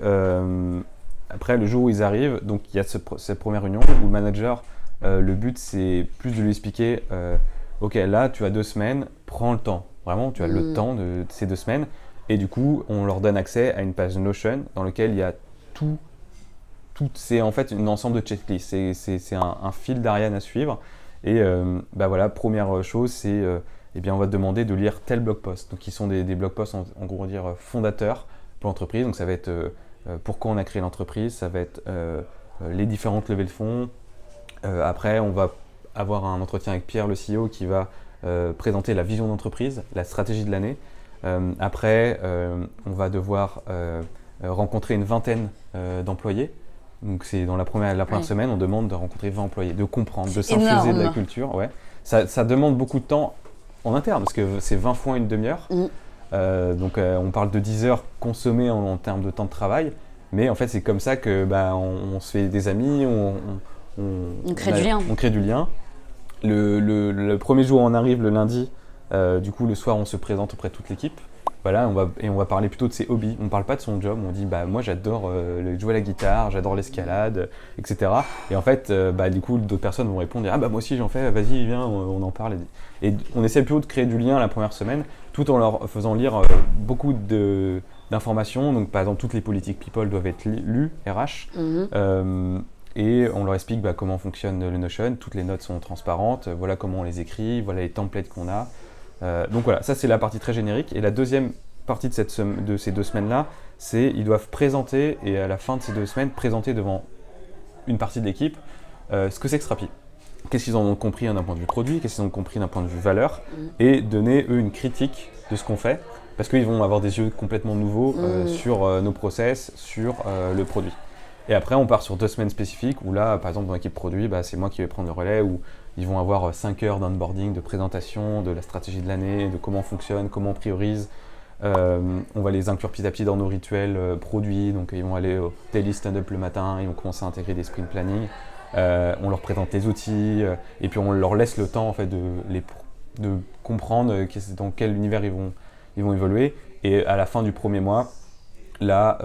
après, le jour où ils arrivent, donc il y a cette première réunion où le manager, le but c'est plus de lui expliquer ok, là tu as 2 semaines, prends le temps. Vraiment, tu as le temps de ces 2 semaines. Et du coup, on leur donne accès à une page Notion dans laquelle il y a tout c'est en fait un ensemble de checklists. C'est un fil d'Ariane à suivre. Et voilà, première chose, c'est on va te demander de lire tel blog post. Donc, qui sont des blog posts en gros dire fondateurs pour l'entreprise. Donc, ça va être pourquoi on a créé l'entreprise, ça va être les différentes levées de fonds. Après, on va avoir un entretien avec Pierre, le CEO, qui va présenter la vision d'entreprise, la stratégie de l'année. Après, on va devoir rencontrer une vingtaine d'employés. Donc c'est dans la première semaine, on demande de rencontrer 20 employés, de comprendre, de s'infuser de la culture. Ouais. Ça demande beaucoup de temps en interne, parce que c'est 20 fois une demi-heure. Donc on parle de 10 heures consommées en termes de temps de travail. Mais en fait, c'est comme ça que on se fait des amis, on crée du lien. Le premier jour, on arrive le lundi. Du coup, le soir, on se présente auprès de toute l'équipe. Voilà, on va parler plutôt de ses hobbies. On ne parle pas de son job. On dit, moi, j'adore jouer à la guitare, j'adore l'escalade, etc. Et en fait, du coup, d'autres personnes vont répondre, moi aussi, j'en fais. Vas-y, viens, on en parle. Et on essaie plutôt de créer du lien la première semaine, tout en leur faisant lire beaucoup d'informations. Donc, par exemple, toutes les politiques people doivent être lues, RH. Et on leur explique comment fonctionne le Notion. Toutes les notes sont transparentes. Voilà comment on les écrit. Voilà les templates qu'on a. Donc voilà, ça c'est la partie très générique. Et la deuxième partie de ces 2 semaines-là, c'est ils doivent présenter, et à la fin de ces 2 semaines, présenter devant une partie de l'équipe ce que c'est que Strapi. Qu'est-ce qu'ils en ont compris d'un point de vue produit, qu'est-ce qu'ils ont compris d'un point de vue valeur, et donner eux une critique de ce qu'on fait, parce qu'ils vont avoir des yeux complètement nouveaux sur nos process, sur le produit. Et après, on part sur 2 semaines spécifiques où là, par exemple, dans l'équipe produit, c'est moi qui vais prendre le relais, où ils vont avoir 5 heures d'onboarding, de présentation, de la stratégie de l'année, de comment on fonctionne, comment on priorise. On va les inclure petit à petit dans nos rituels produits, donc ils vont aller au daily stand-up le matin, ils vont commencer à intégrer des sprint planning. On leur présente les outils, et puis on leur laisse le temps en fait, de comprendre dans quel univers ils vont évoluer. Et à la fin du premier mois, là,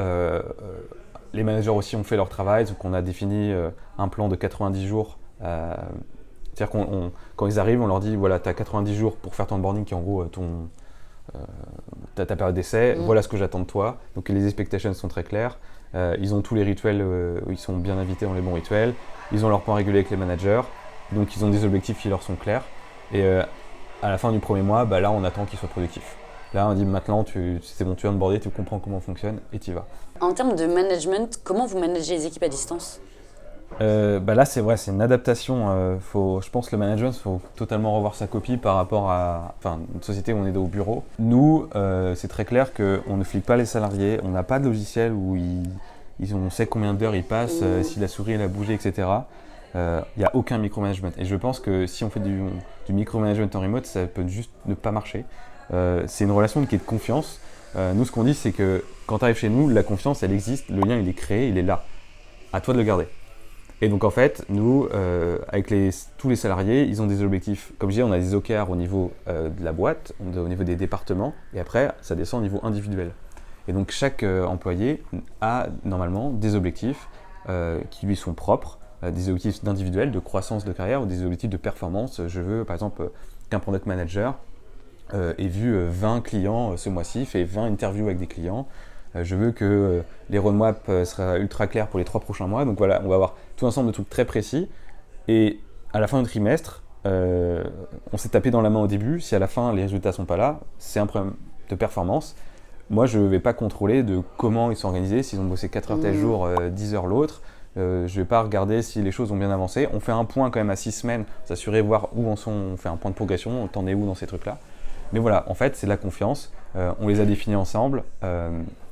les managers aussi ont fait leur travail, donc on a défini un plan de 90 jours. C'est-à-dire quand ils arrivent, on leur dit voilà, tu as 90 jours pour faire ton onboarding, qui est en gros ta période d'essai, voilà ce que j'attends de toi. Donc les expectations sont très claires. Ils ont tous les rituels où ils sont bien invités dans les bons rituels. Ils ont leurs points réguliers avec les managers. Donc ils ont des objectifs qui leur sont clairs. Et à la fin du premier mois, là on attend qu'ils soient productifs. Là on dit maintenant c'est bon, tu viens de border, tu comprends comment on fonctionne et tu y vas. En termes de management, comment vous managez les équipes à distance ? Là c'est vrai, c'est une adaptation. Je pense que le management, il faut totalement revoir sa copie par rapport à une société où on est au bureau. Nous, c'est très clair qu'on ne flique pas les salariés, on n'a pas de logiciel où on sait combien d'heures ils passent, si la souris elle a bougé, etc. Il n'y a aucun micromanagement. Et je pense que si on fait du micromanagement en remote, ça peut juste ne pas marcher. C'est une relation qui est de confiance. Nous, ce qu'on dit, c'est que quand tu arrives chez nous, la confiance, elle existe, le lien, il est créé, il est là. À toi de le garder. Et donc en fait, nous, avec tous les salariés, ils ont des objectifs. Comme je dis, on a des OKR au niveau de la boîte, au niveau des départements, et après, ça descend au niveau individuel. Et donc chaque employé a normalement des objectifs qui lui sont propres, des objectifs d'individuel, de croissance de carrière ou des objectifs de performance. Je veux par exemple qu'un product manager ait vu 20 clients ce mois-ci, fait 20 interviews avec des clients. Je veux que les roadmaps soient ultra clairs pour les 3 prochains mois. Donc voilà, on va avoir tout un ensemble de trucs très précis. Et à la fin du trimestre, on s'est tapé dans la main au début. Si à la fin, les résultats ne sont pas là, c'est un problème de performance. Moi, je ne vais pas contrôler de comment ils sont organisés, s'ils ont bossé 4 heures tel jour, 10 heures l'autre. Je ne vais pas regarder si les choses ont bien avancé. On fait un point quand même à 6 semaines, s'assurer, voir où en sont. On fait un point de progression, t'en es où dans ces trucs-là. Mais voilà, en fait, c'est de la confiance. On les a définis ensemble.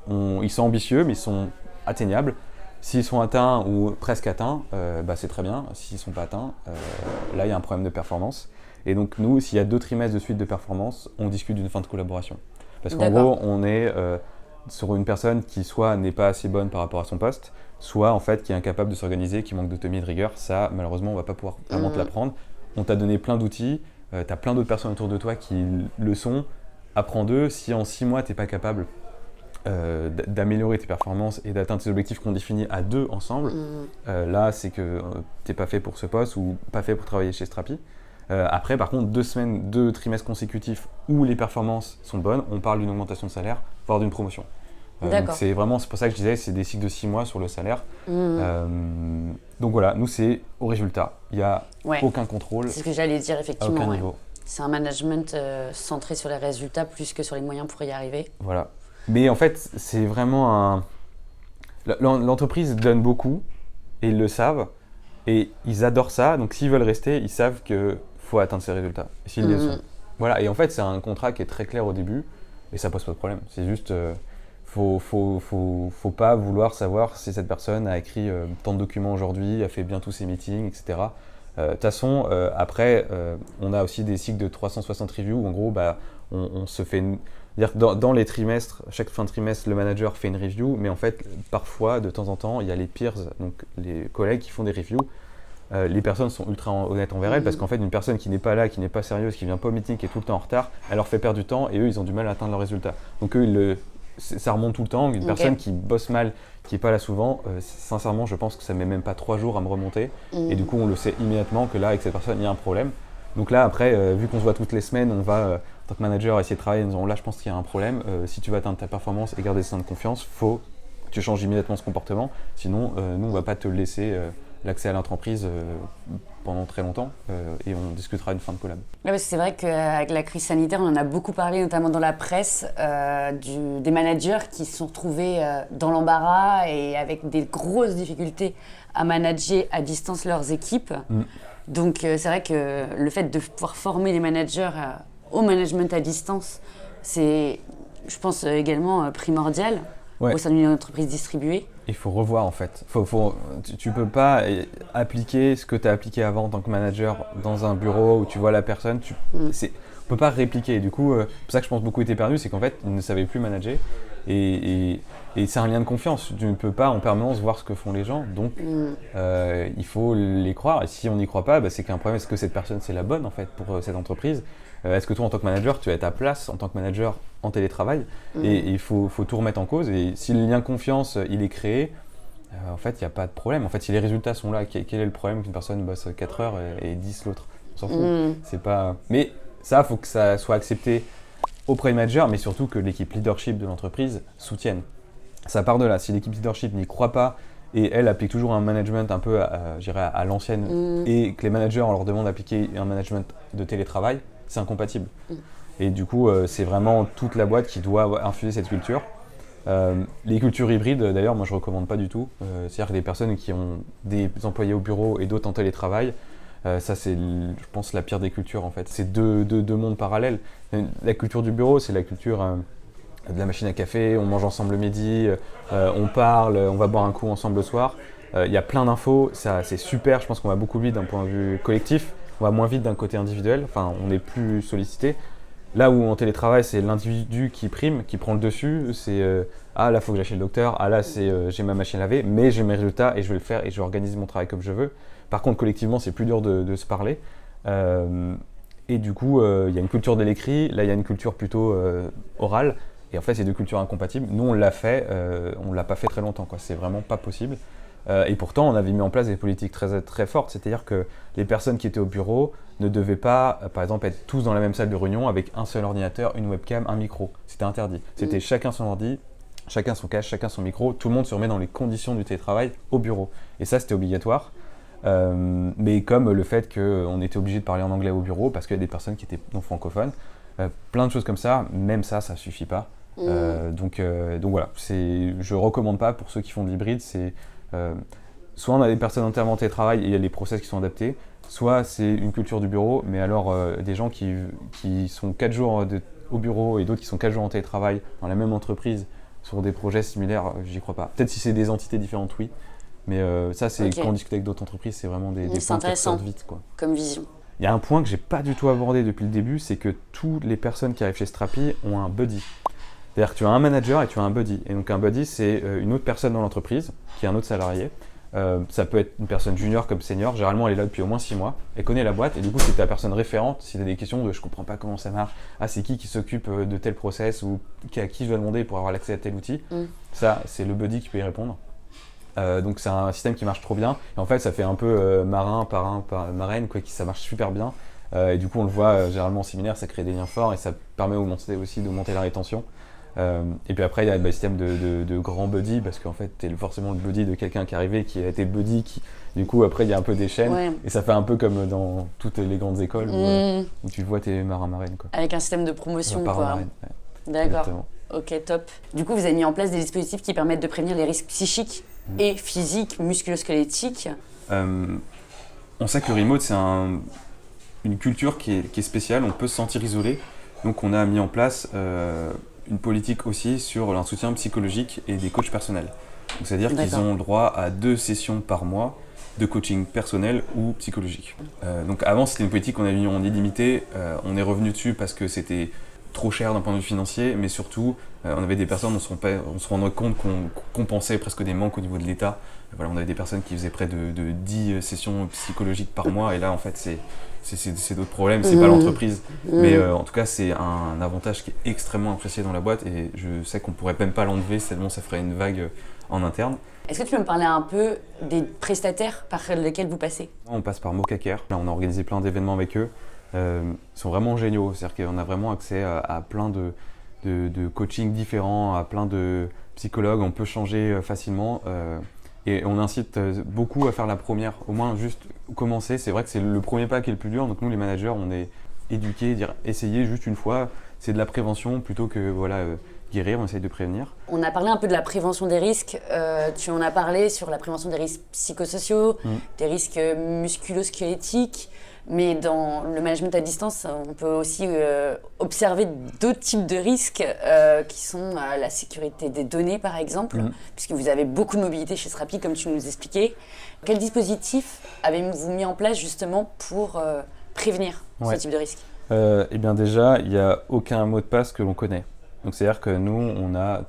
Ils sont ambitieux, mais ils sont atteignables. S'ils sont atteints ou presque atteints, c'est très bien. S'ils ne sont pas atteints, là, il y a un problème de performance. Et donc, nous, s'il y a 2 trimestres de suite de performance, on discute d'une fin de collaboration. Parce qu'en gros, on est sur une personne qui soit n'est pas assez bonne par rapport à son poste, soit en fait qui est incapable de s'organiser, qui manque d'autonomie et de rigueur. Ça, malheureusement, on ne va pas pouvoir vraiment te l'apprendre. On t'a donné plein d'outils, tu as plein d'autres personnes autour de toi qui le sont. Apprends d'eux. Si en 6 mois, tu n'es pas capable d'améliorer tes performances et d'atteindre tes objectifs qu'on définit à 2 ensemble, là, c'est que tu n'es pas fait pour ce poste ou pas fait pour travailler chez Strapi. Après, par contre, 2 trimestres consécutifs où les performances sont bonnes, on parle d'une augmentation de salaire, voire d'une promotion. Donc c'est pour ça que je disais, c'est des cycles de 6 mois sur le salaire. Donc voilà, nous c'est au résultat. Il n'y a aucun contrôle. C'est ce que j'allais dire, effectivement. À aucun niveau. C'est un management centré sur les résultats plus que sur les moyens pour y arriver. Voilà. Mais en fait, c'est vraiment l'entreprise donne beaucoup et ils le savent. Et ils adorent ça. Donc s'ils veulent rester, ils savent qu'il faut atteindre ces résultats. Et s'ils les sont. Voilà. Et en fait, c'est un contrat qui est très clair au début. Et ça pose pas de problème. C'est juste... Faut pas vouloir savoir si cette personne a écrit tant de documents aujourd'hui, a fait bien tous ses meetings, etc. De toute façon, après, on a aussi des cycles de 360 reviews où en gros, on se fait c'est-à-dire que dans les trimestres, chaque fin de trimestre, le manager fait une review, mais en fait, parfois, de temps en temps, il y a les peers, donc les collègues qui font des reviews. Les personnes sont ultra honnêtes envers elles parce qu'en fait, une personne qui n'est pas là, qui n'est pas sérieuse, qui vient pas au meeting, qui est tout le temps en retard, elle leur fait perdre du temps et eux, ils ont du mal à atteindre leurs résultats. Donc eux, ça remonte tout le temps. Une personne qui bosse mal, qui n'est pas là souvent, sincèrement, je pense que ça ne met même pas 3 jours à me remonter. Et du coup, on le sait immédiatement que là, avec cette personne, il y a un problème. Donc là, après, vu qu'on se voit toutes les semaines, on va, en tant que manager, essayer de travailler en disant là, je pense qu'il y a un problème. Si tu veux atteindre ta performance et garder ce sens de confiance, faut que tu changes immédiatement ce comportement. Sinon, nous, on ne va pas te laisser l'accès à l'entreprise pendant très longtemps et on discutera une fin de collab. Ouais, parce que c'est vrai qu'avec la crise sanitaire, on en a beaucoup parlé, notamment dans la presse, des managers qui se sont retrouvés dans l'embarras et avec des grosses difficultés à manager à distance leurs équipes. Donc c'est vrai que le fait de pouvoir former les managers au management à distance, c'est, je pense, également primordial au sein d'une entreprise distribuée. Il faut revoir en fait. Tu peux pas appliquer ce que tu as appliqué avant en tant que manager dans un bureau où tu vois la personne. On peut pas répliquer. Du coup, c'est pour ça que je pense beaucoup étaient perdus, c'est qu'en fait, ils ne savaient plus manager. Et c'est un lien de confiance. Tu ne peux pas en permanence voir ce que font les gens. Donc, il faut les croire. Et si on n'y croit pas, c'est qu'il y a un problème. Est-ce que cette personne, c'est la bonne en fait pour cette entreprise ? Est-ce que toi, en tant que manager, tu as ta place en tant que manager en télétravail ? Et il faut tout remettre en cause. Et si le lien de confiance, il est créé, en fait, il n'y a pas de problème. En fait, si les résultats sont là, quel est le problème qu'une personne bosse 4 heures et 10 l'autre ? On s'en fout. C'est pas... Mais ça, il faut que ça soit accepté auprès du manager, mais surtout que l'équipe leadership de l'entreprise soutienne. Ça part de là. Si l'équipe leadership n'y croit pas et elle applique toujours un management un peu à l'ancienne et que les managers, on leur demande d'appliquer un management de télétravail, c'est incompatible. Et du coup, c'est vraiment toute la boîte qui doit infuser cette culture. Les cultures hybrides, d'ailleurs, moi je ne recommande pas du tout. C'est-à-dire que des personnes qui ont des employés au bureau et d'autres en télétravail, ça c'est, je pense, la pire des cultures en fait. C'est deux mondes parallèles. La culture du bureau, c'est la culture de la machine à café, on mange ensemble le midi, on parle, on va boire un coup ensemble le soir. Il y a plein d'infos, ça c'est super, je pense qu'on va beaucoup vite d'un point de vue collectif. On va moins vite d'un côté individuel, enfin on est plus sollicité. Là où en télétravail, c'est l'individu qui prime, qui prend le dessus, c'est ah là il faut que j'aille chez le docteur, ah là c'est j'ai ma machine à laver, mais j'ai mes résultats et je vais le faire et je vais organiser mon travail comme je veux. Par contre collectivement c'est plus dur de se parler. Et du coup il y a une culture de l'écrit, là il y a une culture plutôt orale. Et en fait c'est deux cultures incompatibles. Nous on l'a fait, on l'a pas fait très longtemps, quoi. C'est vraiment pas possible. Et pourtant, on avait mis en place des politiques très, très fortes, c'est-à-dire que les personnes qui étaient au bureau ne devaient pas, par exemple, être tous dans la même salle de réunion avec un seul ordinateur, une webcam, un micro. C'était interdit. C'était chacun son ordi, chacun son cache, chacun son micro. Tout le monde se remet dans les conditions du télétravail au bureau. Et ça, c'était obligatoire. Mais comme le fait qu'on était obligé de parler en anglais au bureau parce qu'il y a des personnes qui étaient non francophones, plein de choses comme ça, même ça suffit pas. Donc voilà, je recommande pas pour ceux qui font de l'hybride, soit on a des personnes entièrement en télétravail et il y a les process qui sont adaptés, soit c'est une culture du bureau, mais alors des gens qui sont 4 jours au bureau et d'autres qui sont 4 jours en télétravail dans la même entreprise sur des projets similaires, j'y crois pas. Peut-être si c'est des entités différentes, oui, mais ça c'est quand on discute avec d'autres entreprises, c'est vraiment des points qui sortent vite, quoi. Comme vision. Il y a un point que j'ai pas du tout abordé depuis le début, c'est que toutes les personnes qui arrivent chez Strapi ont un buddy. C'est-à-dire que tu as un manager et tu as un buddy. Et donc un buddy, c'est une autre personne dans l'entreprise, qui est un autre salarié. Ça peut être une personne junior comme senior. Généralement, elle est là depuis au moins 6 mois. Elle connaît la boîte et du coup, c'est ta personne référente. Si tu as des questions de « je comprends pas comment ça marche »,« ah, c'est qui s'occupe de tel process » ou « à qui je dois demander pour avoir l'accès à tel outil », ça, c'est le buddy qui peut y répondre. Donc c'est un système qui marche trop bien. Et en fait, ça fait un peu marin, parrain, marraine, quoi, ça marche super bien. Et du coup, on le voit généralement en séminaire, ça crée des liens forts et ça permet aussi d'augmenter la rétention. Et puis après il y a le système de grand buddy parce qu'en fait t'es forcément le buddy de quelqu'un qui est arrivé qui a été buddy du coup après il y a un peu des chaînes et ça fait un peu comme dans toutes les grandes écoles où tu vois tes marins-marraines, quoi. Avec un système de promotion, quoi. Ouais. D'accord. Exactement. Ok, top. Du coup vous avez mis en place des dispositifs qui permettent de prévenir les risques psychiques et physiques, musculo-squelettiques. On sait que le remote c'est une culture qui est spéciale, on peut se sentir isolé, donc on a mis en place une politique aussi sur un soutien psychologique et des coachs personnels. Donc, c'est-à-dire qu'ils ont le droit à 2 sessions par mois de coaching personnel ou psychologique. Donc avant, c'était une politique qu'on avait mis en illimité. On est revenu dessus parce que c'était trop cher d'un point de vue financier, mais surtout, on avait des personnes, on se rendait compte qu'on compensait presque des manques au niveau de l'État. Voilà, on avait des personnes qui faisaient près de 10 sessions psychologiques par mois, et là, en fait, c'est d'autres problèmes, c'est pas l'entreprise. Mais en tout cas, c'est un avantage qui est extrêmement apprécié dans la boîte, et je sais qu'on pourrait même pas l'enlever, tellement ça ferait une vague en interne. Est-ce que tu peux me parler un peu des prestataires par lesquels vous passez ? On passe par Mocaker. Là, on a organisé plein d'événements avec eux. Ils sont vraiment géniaux, c'est-à-dire qu'on a vraiment accès à plein de coachings différents, à plein de psychologues, on peut changer facilement. Et on incite beaucoup à faire la première, au moins juste commencer. C'est vrai que c'est le premier pas qui est le plus dur. Donc nous, les managers, on est éduqués, dire essayez juste une fois. C'est de la prévention plutôt que guérir. On essaye de prévenir. On a parlé un peu de la prévention des risques. Tu en as parlé sur la prévention des risques psychosociaux, des risques musculo-squelettiques. Mais dans le management à distance, on peut aussi observer d'autres types de risques qui sont la sécurité des données, par exemple, puisque vous avez beaucoup de mobilité chez Strapi, comme tu nous expliquais. Quel dispositif avez-vous mis en place justement pour prévenir ce type de risque ? Eh bien déjà, il n'y a aucun mot de passe que l'on connaît. Donc c'est-à-dire que nous,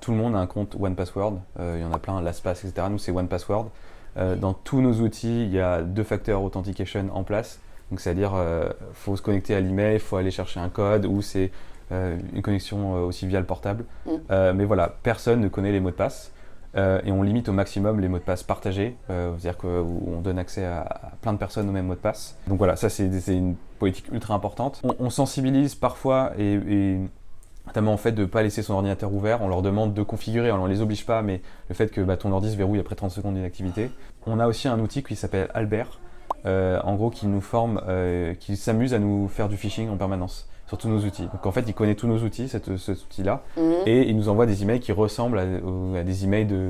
tout le monde a un compte OnePassword. Il y en a plein, LastPass, etc. Nous, c'est OnePassword. Dans tous nos outils, il y a 2-factor authentication en place. Donc c'est-à-dire, faut se connecter à l'email, il faut aller chercher un code ou c'est une connexion aussi via le portable. Mais voilà, personne ne connaît les mots de passe et on limite au maximum les mots de passe partagés. C'est-à-dire qu'on donne accès à plein de personnes aux mêmes mots de passe. Donc voilà, ça c'est une politique ultra importante. On sensibilise parfois et notamment en fait de ne pas laisser son ordinateur ouvert. On leur demande de configurer, on ne les oblige pas, mais le fait que ton ordi se verrouille après 30 secondes d'inactivité. On a aussi un outil qui s'appelle Albert. En gros, qui nous forme, qui s'amuse à nous faire du phishing en permanence sur tous nos outils. Donc en fait, il connaît tous nos outils, cet outil-là, et il nous envoie des emails qui ressemblent à des emails de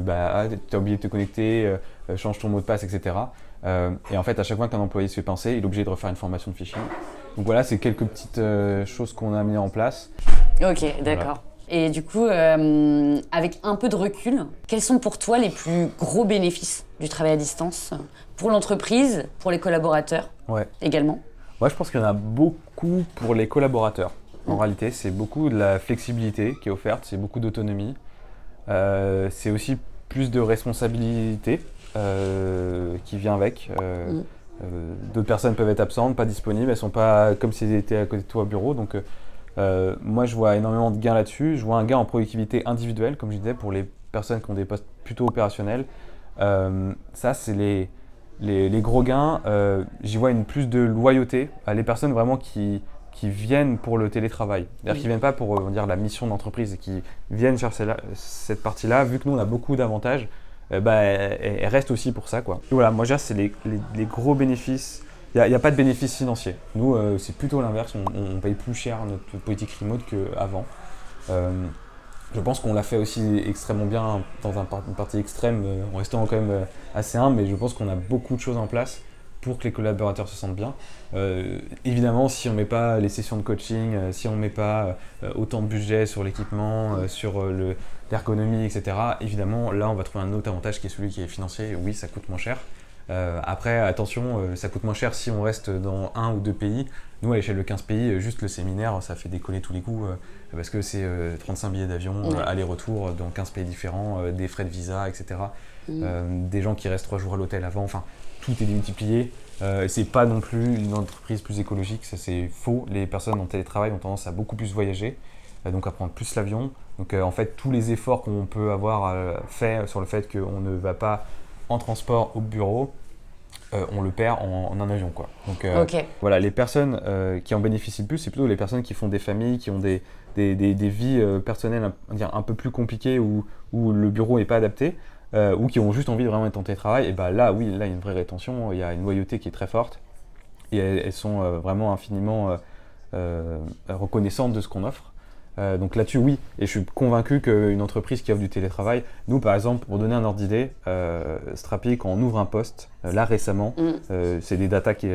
t'as oublié de te connecter, change ton mot de passe, etc. Et en fait, à chaque fois qu'un employé se fait pincer, il est obligé de refaire une formation de phishing. Donc voilà, c'est quelques petites choses qu'on a mis en place. Ok, d'accord. Voilà. Et du coup, avec un peu de recul, quels sont pour toi les plus gros bénéfices du travail à distance pour l'entreprise, pour les collaborateurs également ? Moi, je pense qu'il y en a beaucoup pour les collaborateurs. En réalité, c'est beaucoup de la flexibilité qui est offerte, c'est beaucoup d'autonomie. C'est aussi plus de responsabilité qui vient avec. D'autres personnes peuvent être absentes, pas disponibles, elles ne sont pas comme si elles étaient à côté de toi au bureau. Donc, moi, je vois énormément de gains là-dessus. Je vois un gain en productivité individuelle, comme je disais, pour les personnes qui ont des postes plutôt opérationnels. Ça, c'est les gros gains. J'y vois une plus de loyauté à les personnes vraiment qui viennent pour le télétravail. C'est-à-dire qu'ils ne viennent pas pour la mission d'entreprise et qui viennent chercher cette partie-là. Vu que nous, on a beaucoup d'avantages, elles restent aussi pour ça, quoi. Et voilà, moi, je dirais c'est les gros bénéfices. Il n'y a pas de bénéfice financier. Nous, c'est plutôt l'inverse. On paye plus cher notre politique remote qu'avant. Je pense qu'on l'a fait aussi extrêmement bien dans une partie extrême, en restant quand même assez humble, mais je pense qu'on a beaucoup de choses en place pour que les collaborateurs se sentent bien. Évidemment, si on ne met pas les sessions de coaching, si on ne met pas autant de budget sur l'équipement, sur l'ergonomie, etc., évidemment, là, on va trouver un autre avantage qui est celui qui est financier. Oui, ça coûte moins cher. Après, attention, ça coûte moins cher si on reste dans 1 ou 2 pays. Nous, à l'échelle de 15 pays, juste le séminaire, ça fait décoller tous les coûts parce que c'est 35 billets d'avion, aller-retour dans 15 pays différents, des frais de visa, etc. Des gens qui restent 3 jours à l'hôtel avant, enfin, tout est démultiplié. C'est pas non plus une entreprise plus écologique, ça c'est faux. Les personnes en télétravail ont tendance à beaucoup plus voyager, donc à prendre plus l'avion. Donc en fait, tous les efforts qu'on peut avoir fait sur le fait qu'on ne va pas en transport au bureau, on le perd en un avion, quoi. Donc voilà, les personnes qui en bénéficient le plus, c'est plutôt les personnes qui font des familles, qui ont des vies personnelles un peu plus compliquées où le bureau n'est pas adapté, ou qui ont juste envie de vraiment être en télétravail. Et là, oui, là, il y a une vraie rétention, il y a une loyauté qui est très forte, et elles sont vraiment infiniment reconnaissantes de ce qu'on offre. Donc là-dessus, oui, et je suis convaincu qu'une entreprise qui offre du télétravail, nous par exemple, pour donner un ordre d'idée, Strapi, quand on ouvre un poste, là récemment, c'est des datas qui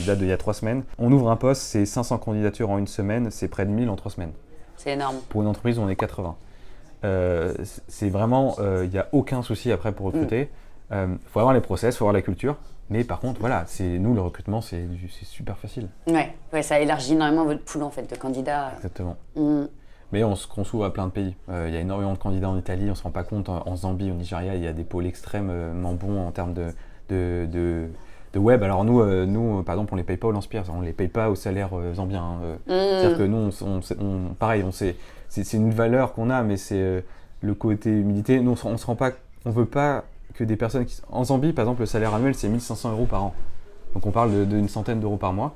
datent d'il y a 3 semaines, on ouvre un poste, c'est 500 candidatures en 1 semaine, c'est près de 1000 en 3 semaines. C'est énorme. Pour une entreprise, on est 80. C'est vraiment, il n'y a aucun souci après pour recruter. Faut avoir les process, faut avoir la culture. Mais par contre, voilà, nous, le recrutement, c'est super facile. Ouais, ça élargit énormément votre pool en fait, de candidats. Exactement. Mais on s'ouvre à plein de pays. Il y a énormément de candidats en Italie, on ne se rend pas compte. En Zambie, au Nigeria, il y a des pôles extrêmement bons en termes de web. Alors nous, par exemple, on ne les paye pas au lance-pierre, on ne les paye pas au salaire zambien. C'est-à-dire que nous, pareil, c'est une valeur qu'on a, mais c'est le côté humilité. Nous, on ne se rend pas, on ne veut pas que des personnes En Zambie, par exemple, le salaire annuel, c'est 1 500 € par an. Donc on parle d'une centaine d'euros par mois.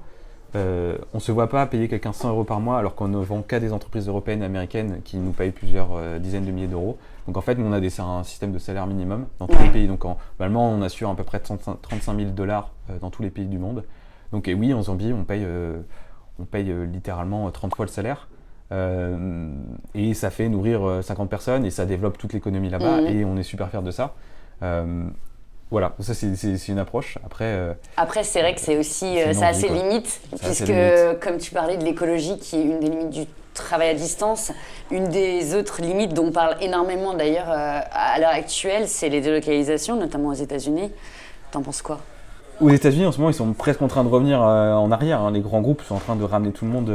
on ne se voit pas payer quelqu'un 100 € par mois alors qu'on ne vend qu'à des entreprises européennes et américaines qui nous payent plusieurs dizaines de milliers d'euros. Donc en fait, nous, on a un système de salaire minimum dans tous les pays. Donc normalement, on assure à peu près 35 000 $ dans tous les pays du monde. Donc et oui, en Zambie, on paye littéralement 30 fois le salaire. Et ça fait nourrir 50 personnes et ça développe toute l'économie là-bas et on est super fiers de ça. Voilà, ça c'est une approche. Après, c'est vrai que c'est aussi ça a ses limites, puisque comme tu parlais de l'écologie qui est une des limites du travail à distance, une des autres limites dont on parle énormément d'ailleurs à l'heure actuelle, c'est les délocalisations, notamment aux États-Unis. T'en penses quoi ? Aux États-Unis, en ce moment, ils sont presque en train de revenir en arrière. Les grands groupes sont en train de ramener tout le monde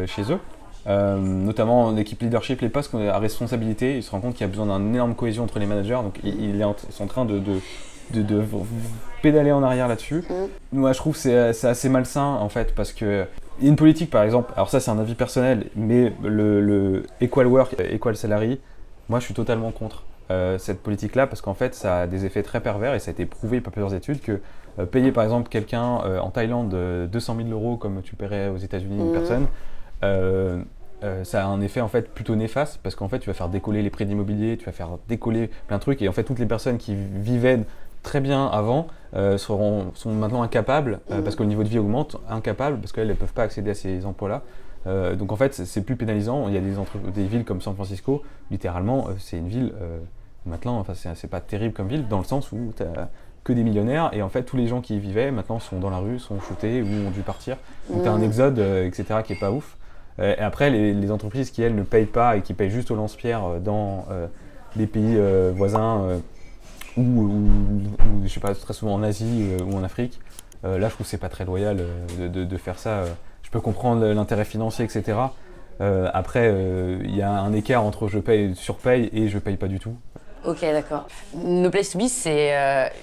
chez eux. Notamment l'équipe leadership, les postes à responsabilité. Ils se rendent compte qu'il y a besoin d'une énorme cohésion entre les managers. Donc ils sont en train de pédaler en arrière là-dessus. Moi, je trouve que c'est assez malsain en fait, parce que il y a une politique par exemple, alors ça c'est un avis personnel, mais le equal work, equal salary, moi je suis totalement contre cette politique-là, parce qu'en fait ça a des effets très pervers et ça a été prouvé par plusieurs études que payer par exemple quelqu'un en Thaïlande 200 000 € comme tu paierais aux États-Unis une personne, ça a un effet en fait plutôt néfaste, parce qu'en fait tu vas faire décoller les prix d'immobilier, tu vas faire décoller plein de trucs, et en fait toutes les personnes qui vivaient très bien avant sont maintenant incapables parce que le niveau de vie augmente, incapables parce qu'elles ne peuvent pas accéder à ces emplois-là. Donc en fait c'est plus pénalisant. Il y a des villes comme San Francisco, littéralement c'est une ville maintenant, enfin c'est pas terrible comme ville dans le sens où tu as que des millionnaires et en fait tous les gens qui y vivaient maintenant sont dans la rue, sont shootés ou ont dû partir. Donc tu as un exode etc. qui est pas ouf. Et après les entreprises qui elles ne payent pas et qui payent juste au lance-pierre dans les pays voisins ou je sais pas, très souvent en Asie ou en Afrique, là je trouve que c'est pas très loyal de faire ça. Je peux comprendre l'intérêt financier, etc. Après, il y a un écart entre je surpaye et je paye pas du tout. Ok, d'accord. No Place to Be,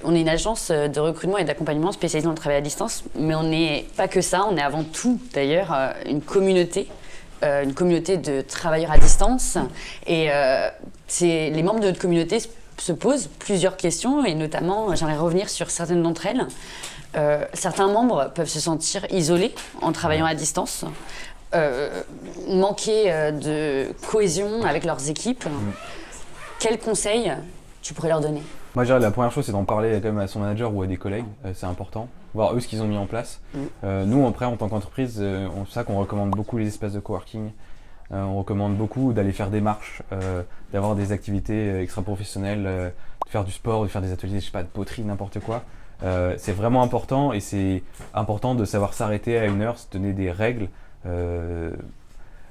on est une agence de recrutement et d'accompagnement spécialisée dans le travail à distance, mais on n'est pas que ça, on est avant tout d'ailleurs une communauté de travailleurs à distance. Et les membres de notre communauté se posent plusieurs questions, et notamment, j'aimerais revenir sur certaines d'entre elles. Certains membres peuvent se sentir isolés en travaillant à distance, manquer de cohésion avec leurs équipes. Quels conseils tu pourrais leur donner ? Moi, je dirais la première chose, c'est d'en parler quand même à son manager ou à des collègues, c'est important, voir eux ce qu'ils ont mis en place. Nous, après, en tant qu'entreprise, c'est ça qu'on recommande beaucoup les espaces de coworking. On recommande beaucoup d'aller faire des marches, d'avoir des activités extra-professionnelles, de faire du sport, de faire des ateliers, je sais pas, de poterie, n'importe quoi. C'est vraiment important, et c'est important de savoir s'arrêter à une heure, se donner des règles,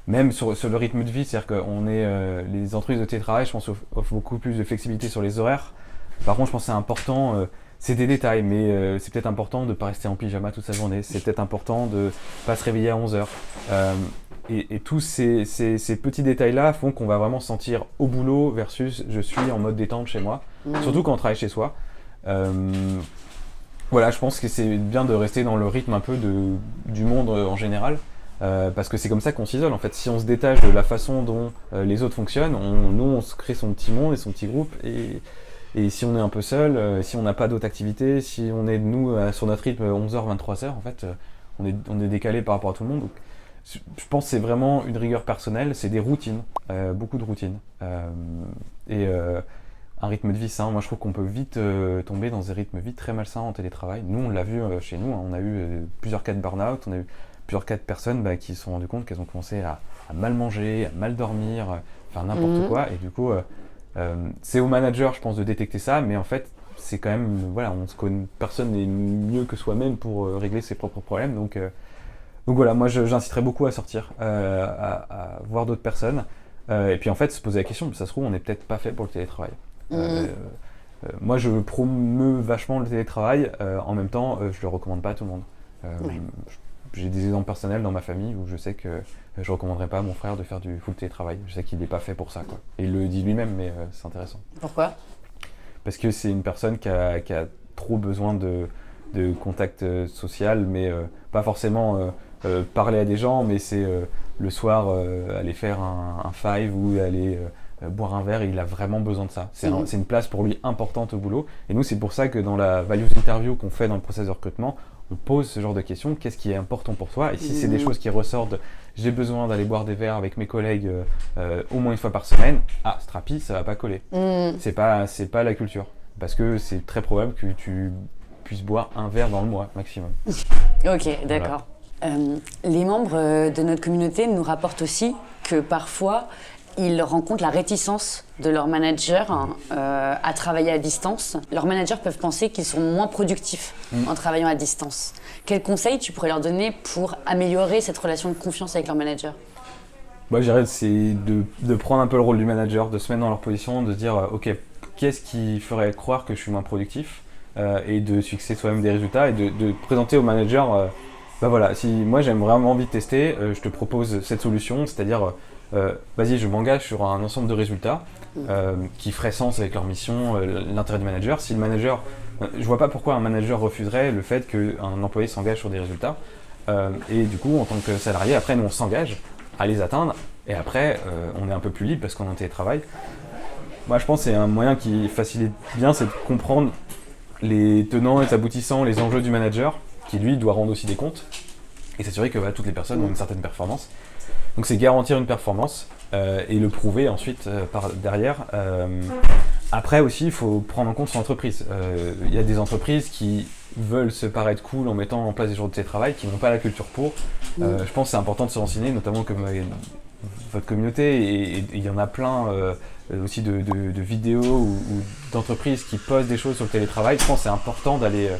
même sur le rythme de vie. C'est-à-dire que les entreprises de télétravail, je pense, offrent beaucoup plus de flexibilité sur les horaires. Par contre, je pense que c'est important, c'est des détails, mais c'est peut-être important de ne pas rester en pyjama toute sa journée. C'est peut-être important de ne pas se réveiller à 11h. Et tous ces petits détails-là font qu'on va vraiment se sentir au boulot versus je suis en mode détente chez moi, surtout quand on travaille chez soi. Voilà, je pense que c'est bien de rester dans le rythme un peu du monde en général, parce que c'est comme ça qu'on s'isole. En fait, si on se détache de la façon dont les autres fonctionnent, on se crée son petit monde et son petit groupe, et si on est un peu seul, si on n'a pas d'autres activités, si on est sur notre rythme 11h, 23h, en fait, on est décalé par rapport à tout le monde. Donc, je pense que c'est vraiment une rigueur personnelle, c'est des routines, beaucoup de routines. Un rythme de vie sain. Moi, je trouve qu'on peut vite tomber dans des rythmes de vie très malsains en télétravail. Nous, on l'a vu chez nous, on a eu plusieurs cas de burn-out, on a eu plusieurs cas de personnes qui se sont rendues compte qu'elles ont commencé à mal manger, à mal dormir, faire n'importe quoi. Et du coup, c'est au manager, je pense, de détecter ça, mais en fait, c'est quand même, voilà, personne n'est mieux que soi-même pour régler ses propres problèmes. Donc voilà, moi j'inciterais beaucoup à sortir, à voir d'autres personnes, et puis en fait se poser la question, ça se trouve on n'est peut-être pas fait pour le télétravail. Moi je promeus vachement le télétravail, en même temps je le recommande pas à tout le monde. J'ai des exemples personnels dans ma famille où je sais que je recommanderais pas à mon frère de faire du full télétravail. Je sais qu'il n'est pas fait pour ça, quoi. Et il le dit lui-même, mais c'est intéressant. Pourquoi ? Parce que c'est une personne qui a trop besoin de contact social, mais pas forcément parler à des gens, mais c'est le soir aller faire un five ou aller boire un verre, et il a vraiment besoin de ça. C'est une place pour lui importante au boulot. Et nous, c'est pour ça que dans la values interview qu'on fait dans le process de recrutement, on pose ce genre de questions, qu'est-ce qui est important pour toi? Et si c'est des choses qui ressortent de j'ai besoin d'aller boire des verres avec mes collègues au moins une fois par semaine, Strapi, ça va pas coller. C'est pas la culture. Parce que c'est très probable que tu puisses boire un verre dans le mois maximum. Ok, d'accord. Les membres de notre communauté nous rapportent aussi que parfois, ils rencontrent la réticence de leur manager à travailler à distance. Leurs managers peuvent penser qu'ils sont moins productifs en travaillant à distance. Quels conseils tu pourrais leur donner pour améliorer cette relation de confiance avec leur manager? Moi, je dirais c'est de prendre un peu le rôle du manager, de se mettre dans leur position, de se dire ok, qu'est-ce qui ferait croire que je suis moins productif et de se fixer soi-même des résultats et de présenter au manager voilà, si moi j'ai vraiment envie de tester, je te propose cette solution, c'est-à-dire vas-y, je m'engage sur un ensemble de résultats qui feraient sens avec leur mission, l'intérêt du manager. Si le manager, je vois pas pourquoi un manager refuserait le fait qu'un employé s'engage sur des résultats. Et du coup, en tant que salarié, après, nous on s'engage à les atteindre. Et après, on est un peu plus libre parce qu'on est en télétravail. Moi, je pense que c'est un moyen qui facilite bien, c'est de comprendre les tenants et les aboutissants, les enjeux du manager, qui lui doit rendre aussi des comptes et s'assurer que toutes les personnes ont une certaine performance. Donc c'est garantir une performance et le prouver ensuite derrière. Après aussi, il faut prendre en compte son entreprise. Il y a des entreprises qui veulent se paraître cool en mettant en place des jours de télétravail, qui n'ont pas la culture pour. Je pense que c'est important de se renseigner, notamment comme votre communauté, et il y en a plein aussi de vidéos ou d'entreprises qui postent des choses sur le télétravail. Je pense que c'est important d'aller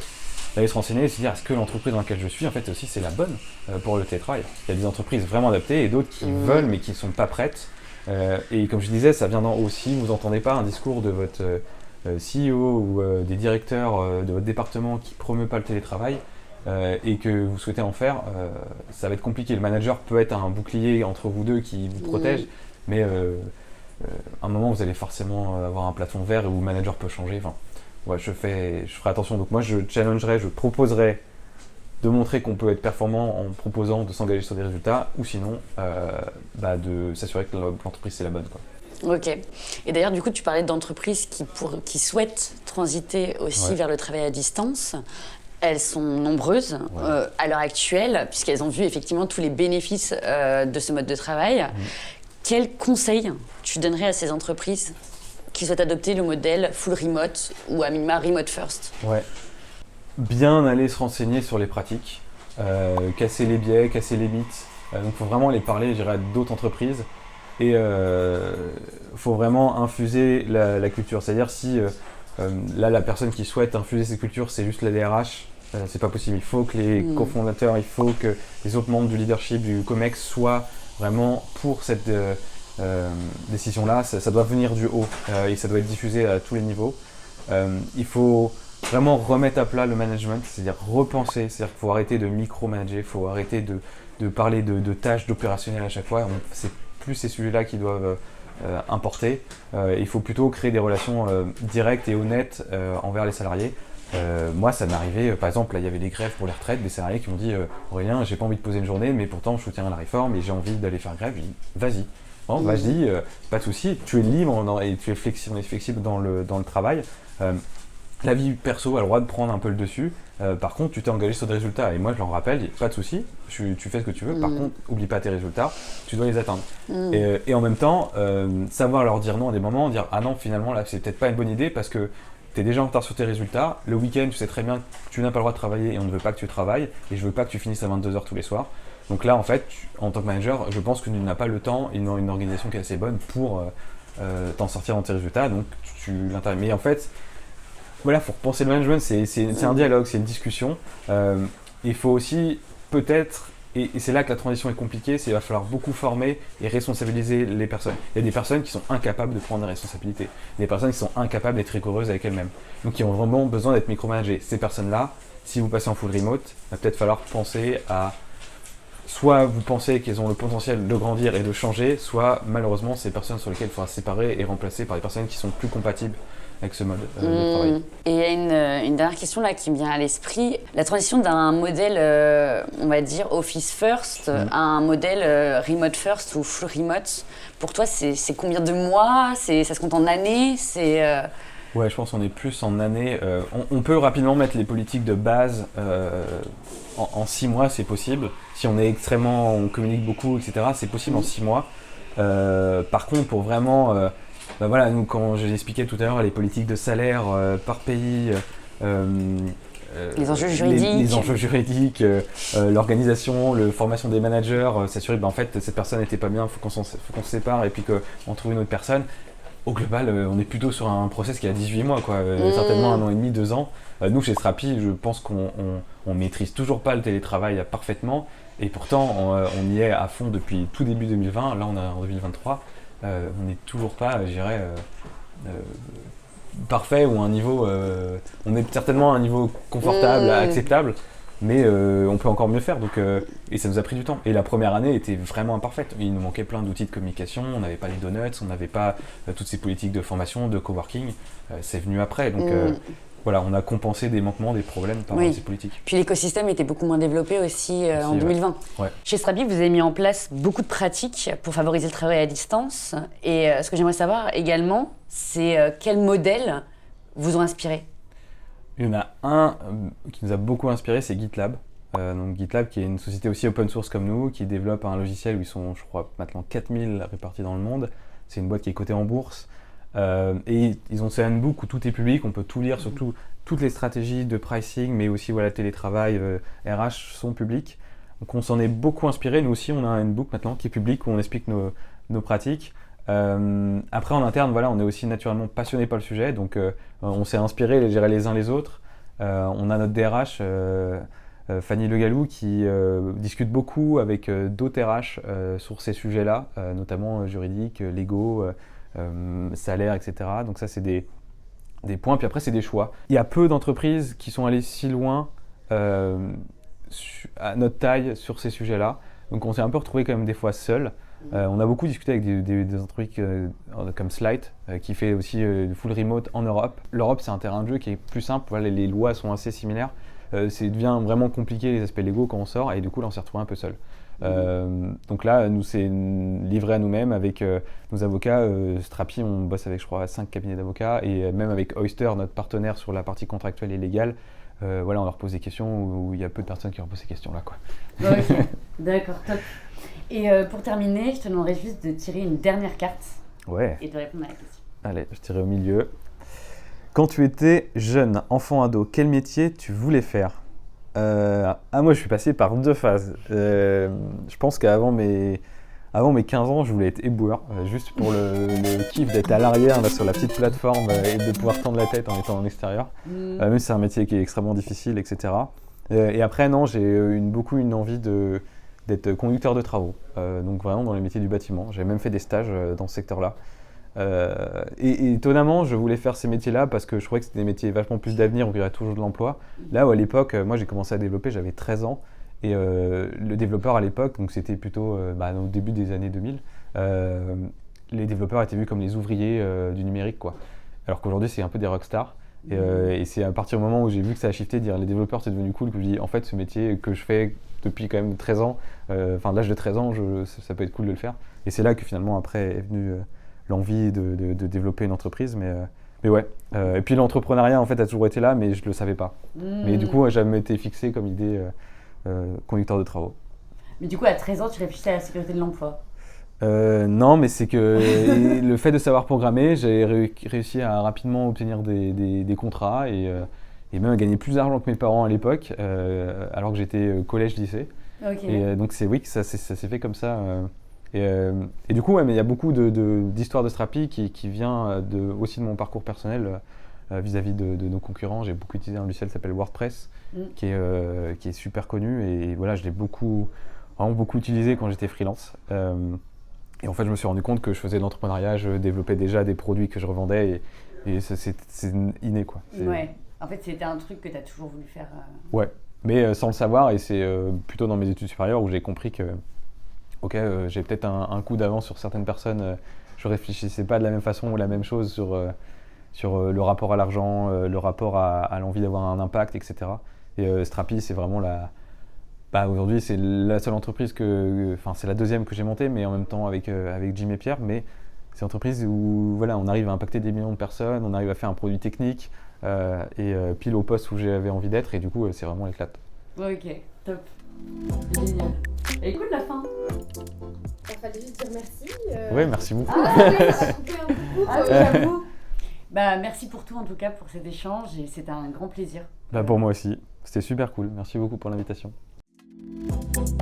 se renseigner et se dire est-ce que l'entreprise dans laquelle je suis en fait aussi c'est la bonne pour le télétravail. Il y a des entreprises vraiment adaptées et d'autres qui veulent mais qui ne sont pas prêtes. Et comme je disais, ça vient aussi, vous n'entendez pas un discours de votre CEO ou des directeurs de votre département qui ne promeut pas le télétravail et que vous souhaitez en faire, ça va être compliqué. Le manager peut être un bouclier entre vous deux qui vous protège, mais à un moment vous allez forcément avoir un plafond vert où le manager peut changer. Enfin, ouais, je ferai attention. Donc moi, je challengerai, je proposerai de montrer qu'on peut être performant en proposant de s'engager sur des résultats, ou sinon de s'assurer que l'entreprise c'est la bonne, quoi. Ok. Et d'ailleurs, du coup, tu parlais d'entreprises qui souhaitent transiter aussi vers le travail à distance. Elles sont nombreuses à l'heure actuelle, puisqu'elles ont vu effectivement tous les bénéfices de ce mode de travail. Quels conseils tu donnerais à ces entreprises qui souhaitent adopter le modèle full remote ou à minima remote first? Ouais. Bien aller se renseigner sur les pratiques, casser les biais, casser les mythes. Donc il faut vraiment aller parler, je dirais, à d'autres entreprises. Et faut vraiment infuser la culture. C'est-à-dire si là la personne qui souhaite infuser cette culture, c'est juste la DRH, c'est pas possible. Il faut que les cofondateurs, il faut que les autres membres du leadership, du COMEX soient vraiment pour cette décision-là. Ça doit venir du haut et ça doit être diffusé à tous les niveaux. Il faut vraiment remettre à plat le management, c'est-à-dire repenser, c'est-à-dire qu'il faut arrêter de micro-manager, il faut arrêter de parler de tâches d'opérationnel à chaque fois. C'est plus ces sujets-là qui doivent importer. Il faut plutôt créer des relations directes et honnêtes envers les salariés. Moi, ça m'est arrivé, par exemple, là, il y avait des grèves pour les retraites, des salariés qui m'ont dit Aurélien, j'ai pas envie de poser une journée, mais pourtant je soutiens la réforme et j'ai envie d'aller faire grève. J'ai dit, vas-y. Bon, vas-y, pas de souci, tu es libre et tu es flexible, on est flexible dans le travail. La vie perso a le droit de prendre un peu le dessus. Par contre, tu t'es engagé sur des résultats. Et moi, je leur rappelle, pas de souci, tu fais ce que tu veux. Par contre, oublie pas tes résultats, tu dois les atteindre. Et en même temps, savoir leur dire non à des moments, dire ah non, finalement, là, c'est peut-être pas une bonne idée parce que tu es déjà en retard sur tes résultats. Le week-end, tu sais très bien que tu n'as pas le droit de travailler et on ne veut pas que tu travailles. Et je veux pas que tu finisses à 22h tous les soirs. Donc là, en fait, en tant que manager, je pense que tu n'as pas le temps et une organisation qui est assez bonne pour t'en sortir dans tes résultats. Donc, tu l'interviens. Mais en fait, voilà, il faut repenser le management, c'est un dialogue, c'est une discussion. Il faut aussi peut-être, et c'est là que la transition est compliquée, c'est qu'il va falloir beaucoup former et responsabiliser les personnes. Il y a des personnes qui sont incapables de prendre des responsabilités, des personnes qui sont incapables d'être rigoureuses avec elles-mêmes, donc qui ont vraiment besoin d'être micromanagées. Ces personnes-là, si vous passez en full remote, il va peut-être falloir penser à soit vous pensez qu'elles ont le potentiel de grandir et de changer, soit malheureusement ces personnes sur lesquelles il faudra se séparer et remplacer par des personnes qui sont plus compatibles avec ce mode de travail. Et il y a une dernière question là qui me vient à l'esprit. La transition d'un modèle, on va dire, office first à un modèle remote first ou full remote, pour toi, c'est combien de mois? Ça se compte en années? Ouais, je pense qu'on est plus en année. On peut rapidement mettre les politiques de base en 6 mois, c'est possible. Si on est extrêmement, on communique beaucoup, etc., c'est possible en 6 mois. Par contre, pour vraiment, voilà, nous, quand je l'expliquais tout à l'heure, les politiques de salaire par pays, Les enjeux juridiques. les enjeux juridiques, l'organisation, la formation des managers, s'assurer que en fait, cette personne n'était pas bien, faut qu'on se sépare et puis qu'on trouve une autre personne. Au global, on est plutôt sur un process qui a 18 mois, quoi. Certainement 1 an et demi, 2 ans. Nous, chez Strapi, je pense qu'on maîtrise toujours pas le télétravail parfaitement. Et pourtant, on y est à fond depuis tout début 2020. Là, on est en 2023. On n'est toujours pas, je dirais, parfait ou un niveau... on est certainement à un niveau confortable, acceptable. Mais on peut encore mieux faire, et ça nous a pris du temps. Et la première année était vraiment imparfaite. Il nous manquait plein d'outils de communication, on n'avait pas les donuts, on n'avait pas toutes ces politiques de formation, de coworking. C'est venu après, voilà, on a compensé des manquements, des problèmes par ces politiques. Puis l'écosystème était beaucoup moins développé aussi en 2020. Ouais. Chez Strapi, vous avez mis en place beaucoup de pratiques pour favoriser le travail à distance. Et ce que j'aimerais savoir également, c'est quels modèles vous ont inspiré? Il y en a un qui nous a beaucoup inspiré, c'est GitLab. Donc GitLab, qui est une société aussi open source comme nous, qui développe un logiciel où ils sont, je crois, maintenant 4000 répartis dans le monde. C'est une boîte qui est cotée en bourse. Et ils ont ce handbook où tout est public, on peut tout lire, surtout toutes les stratégies de pricing, mais aussi voilà, télétravail, RH sont publics. Donc on s'en est beaucoup inspiré. Nous aussi, on a un handbook maintenant qui est public où on explique nos pratiques. Après en interne, voilà, on est aussi naturellement passionné par le sujet, donc on s'est inspiré les uns les autres. On a notre DRH, Fanny Legallou, qui discute beaucoup avec d'autres RH sur ces sujets-là, notamment juridiques, légaux, salaire, etc. Donc ça, c'est des points. Puis après, c'est des choix. Il y a peu d'entreprises qui sont allées si loin à notre taille sur ces sujets-là. Donc on s'est un peu retrouvé quand même des fois seuls. On a beaucoup discuté avec des entreprises comme Slide, qui fait aussi du full remote en Europe. L'Europe, c'est un terrain de jeu qui est plus simple, voilà, les lois sont assez similaires. Ça devient vraiment compliqué les aspects légaux quand on sort, et du coup là on s'est retrouvé un peu seul. Donc là, nous c'est livré à nous-mêmes avec nos avocats. Strapi, on bosse avec je crois 5 cabinets d'avocats, et même avec Oyster, notre partenaire sur la partie contractuelle et légale. Voilà, on leur pose des questions où il y a peu de personnes qui leur posent ces questions-là, quoi. Ok, d'accord, top. Et pour terminer, je te demanderais juste de tirer une dernière carte et de répondre à la question. Allez, je tirerai au milieu. Quand tu étais jeune, enfant, ado, quel métier tu voulais faire? Moi, je suis passé par 2 phases. Je pense qu'avant mes 15 ans, je voulais être éboueur, juste pour le kiff d'être à l'arrière là, sur la petite plateforme et de pouvoir tendre la tête en étant en extérieur. Même si c'est un métier qui est extrêmement difficile, etc. Et après, non, j'ai beaucoup une envie d'être conducteur de travaux, donc vraiment dans les métiers du bâtiment. J'ai même fait des stages dans ce secteur-là. Et étonnamment, je voulais faire ces métiers-là parce que je trouvais que c'était des métiers vachement plus d'avenir où il y aurait toujours de l'emploi. Là où à l'époque, moi j'ai commencé à développer, j'avais 13 ans. Et le développeur à l'époque, donc c'était plutôt au début des années 2000, les développeurs étaient vus comme les ouvriers du numérique, quoi. Alors qu'aujourd'hui, c'est un peu des rockstars. Et c'est à partir du moment où j'ai vu que ça a shifté, dire les développeurs c'est devenu cool, que je dis en fait ce métier que je fais depuis quand même 13 ans, enfin de l'âge de 13 ans, ça peut être cool de le faire. Et c'est là que finalement après est venue l'envie de développer une entreprise. Mais ouais. Et puis l'entrepreneuriat en fait a toujours été là, mais je le savais pas. Mais du coup, j'ai jamais été fixé comme idée conducteur de travaux. Mais du coup, à 13 ans, tu réfléchissais à la sécurité de l'emploi? Non, mais c'est que le fait de savoir programmer, j'ai réussi à rapidement obtenir des contrats et même à gagner plus d'argent que mes parents à l'époque, alors que j'étais collège-lycée. Okay. Et donc c'est oui que ça s'est fait comme ça. Et du coup, ouais, mais il y a beaucoup d'histoires de Strapi qui vient aussi de mon parcours personnel vis-à-vis de nos concurrents. J'ai beaucoup utilisé un logiciel qui s'appelle WordPress, qui est super connu, et voilà, je l'ai vraiment beaucoup utilisé quand j'étais freelance. Et en fait, je me suis rendu compte que je faisais de l'entrepreneuriat, je développais déjà des produits que je revendais, et c'est inné, quoi. Ouais, en fait, c'était un truc que tu as toujours voulu faire. Ouais, mais sans le savoir, et c'est plutôt dans mes études supérieures où j'ai compris que j'ai peut-être un coup d'avance sur certaines personnes. Je réfléchissais pas de la même façon ou la même chose sur le rapport à l'argent, le rapport à l'envie d'avoir un impact, etc. Et Strapi, c'est vraiment aujourd'hui, c'est la seule entreprise c'est la deuxième que j'ai montée, mais en même temps avec Jim et Pierre. Mais C'est une entreprise où voilà, on arrive à impacter des millions de personnes, on arrive à faire un produit technique pile au poste où j'avais envie d'être et du coup c'est vraiment l'éclate. Ok, top. Génial. Et écoute la fin. Il fallait juste dire merci. Ouais, merci beaucoup. Ah ouais, ça va couper un peu. Ah oui, j'avoue. Bah, merci pour tout en tout cas pour cet échange et c'était un grand plaisir. Bah, pour moi aussi, c'était super cool. Merci beaucoup pour l'invitation. Merci.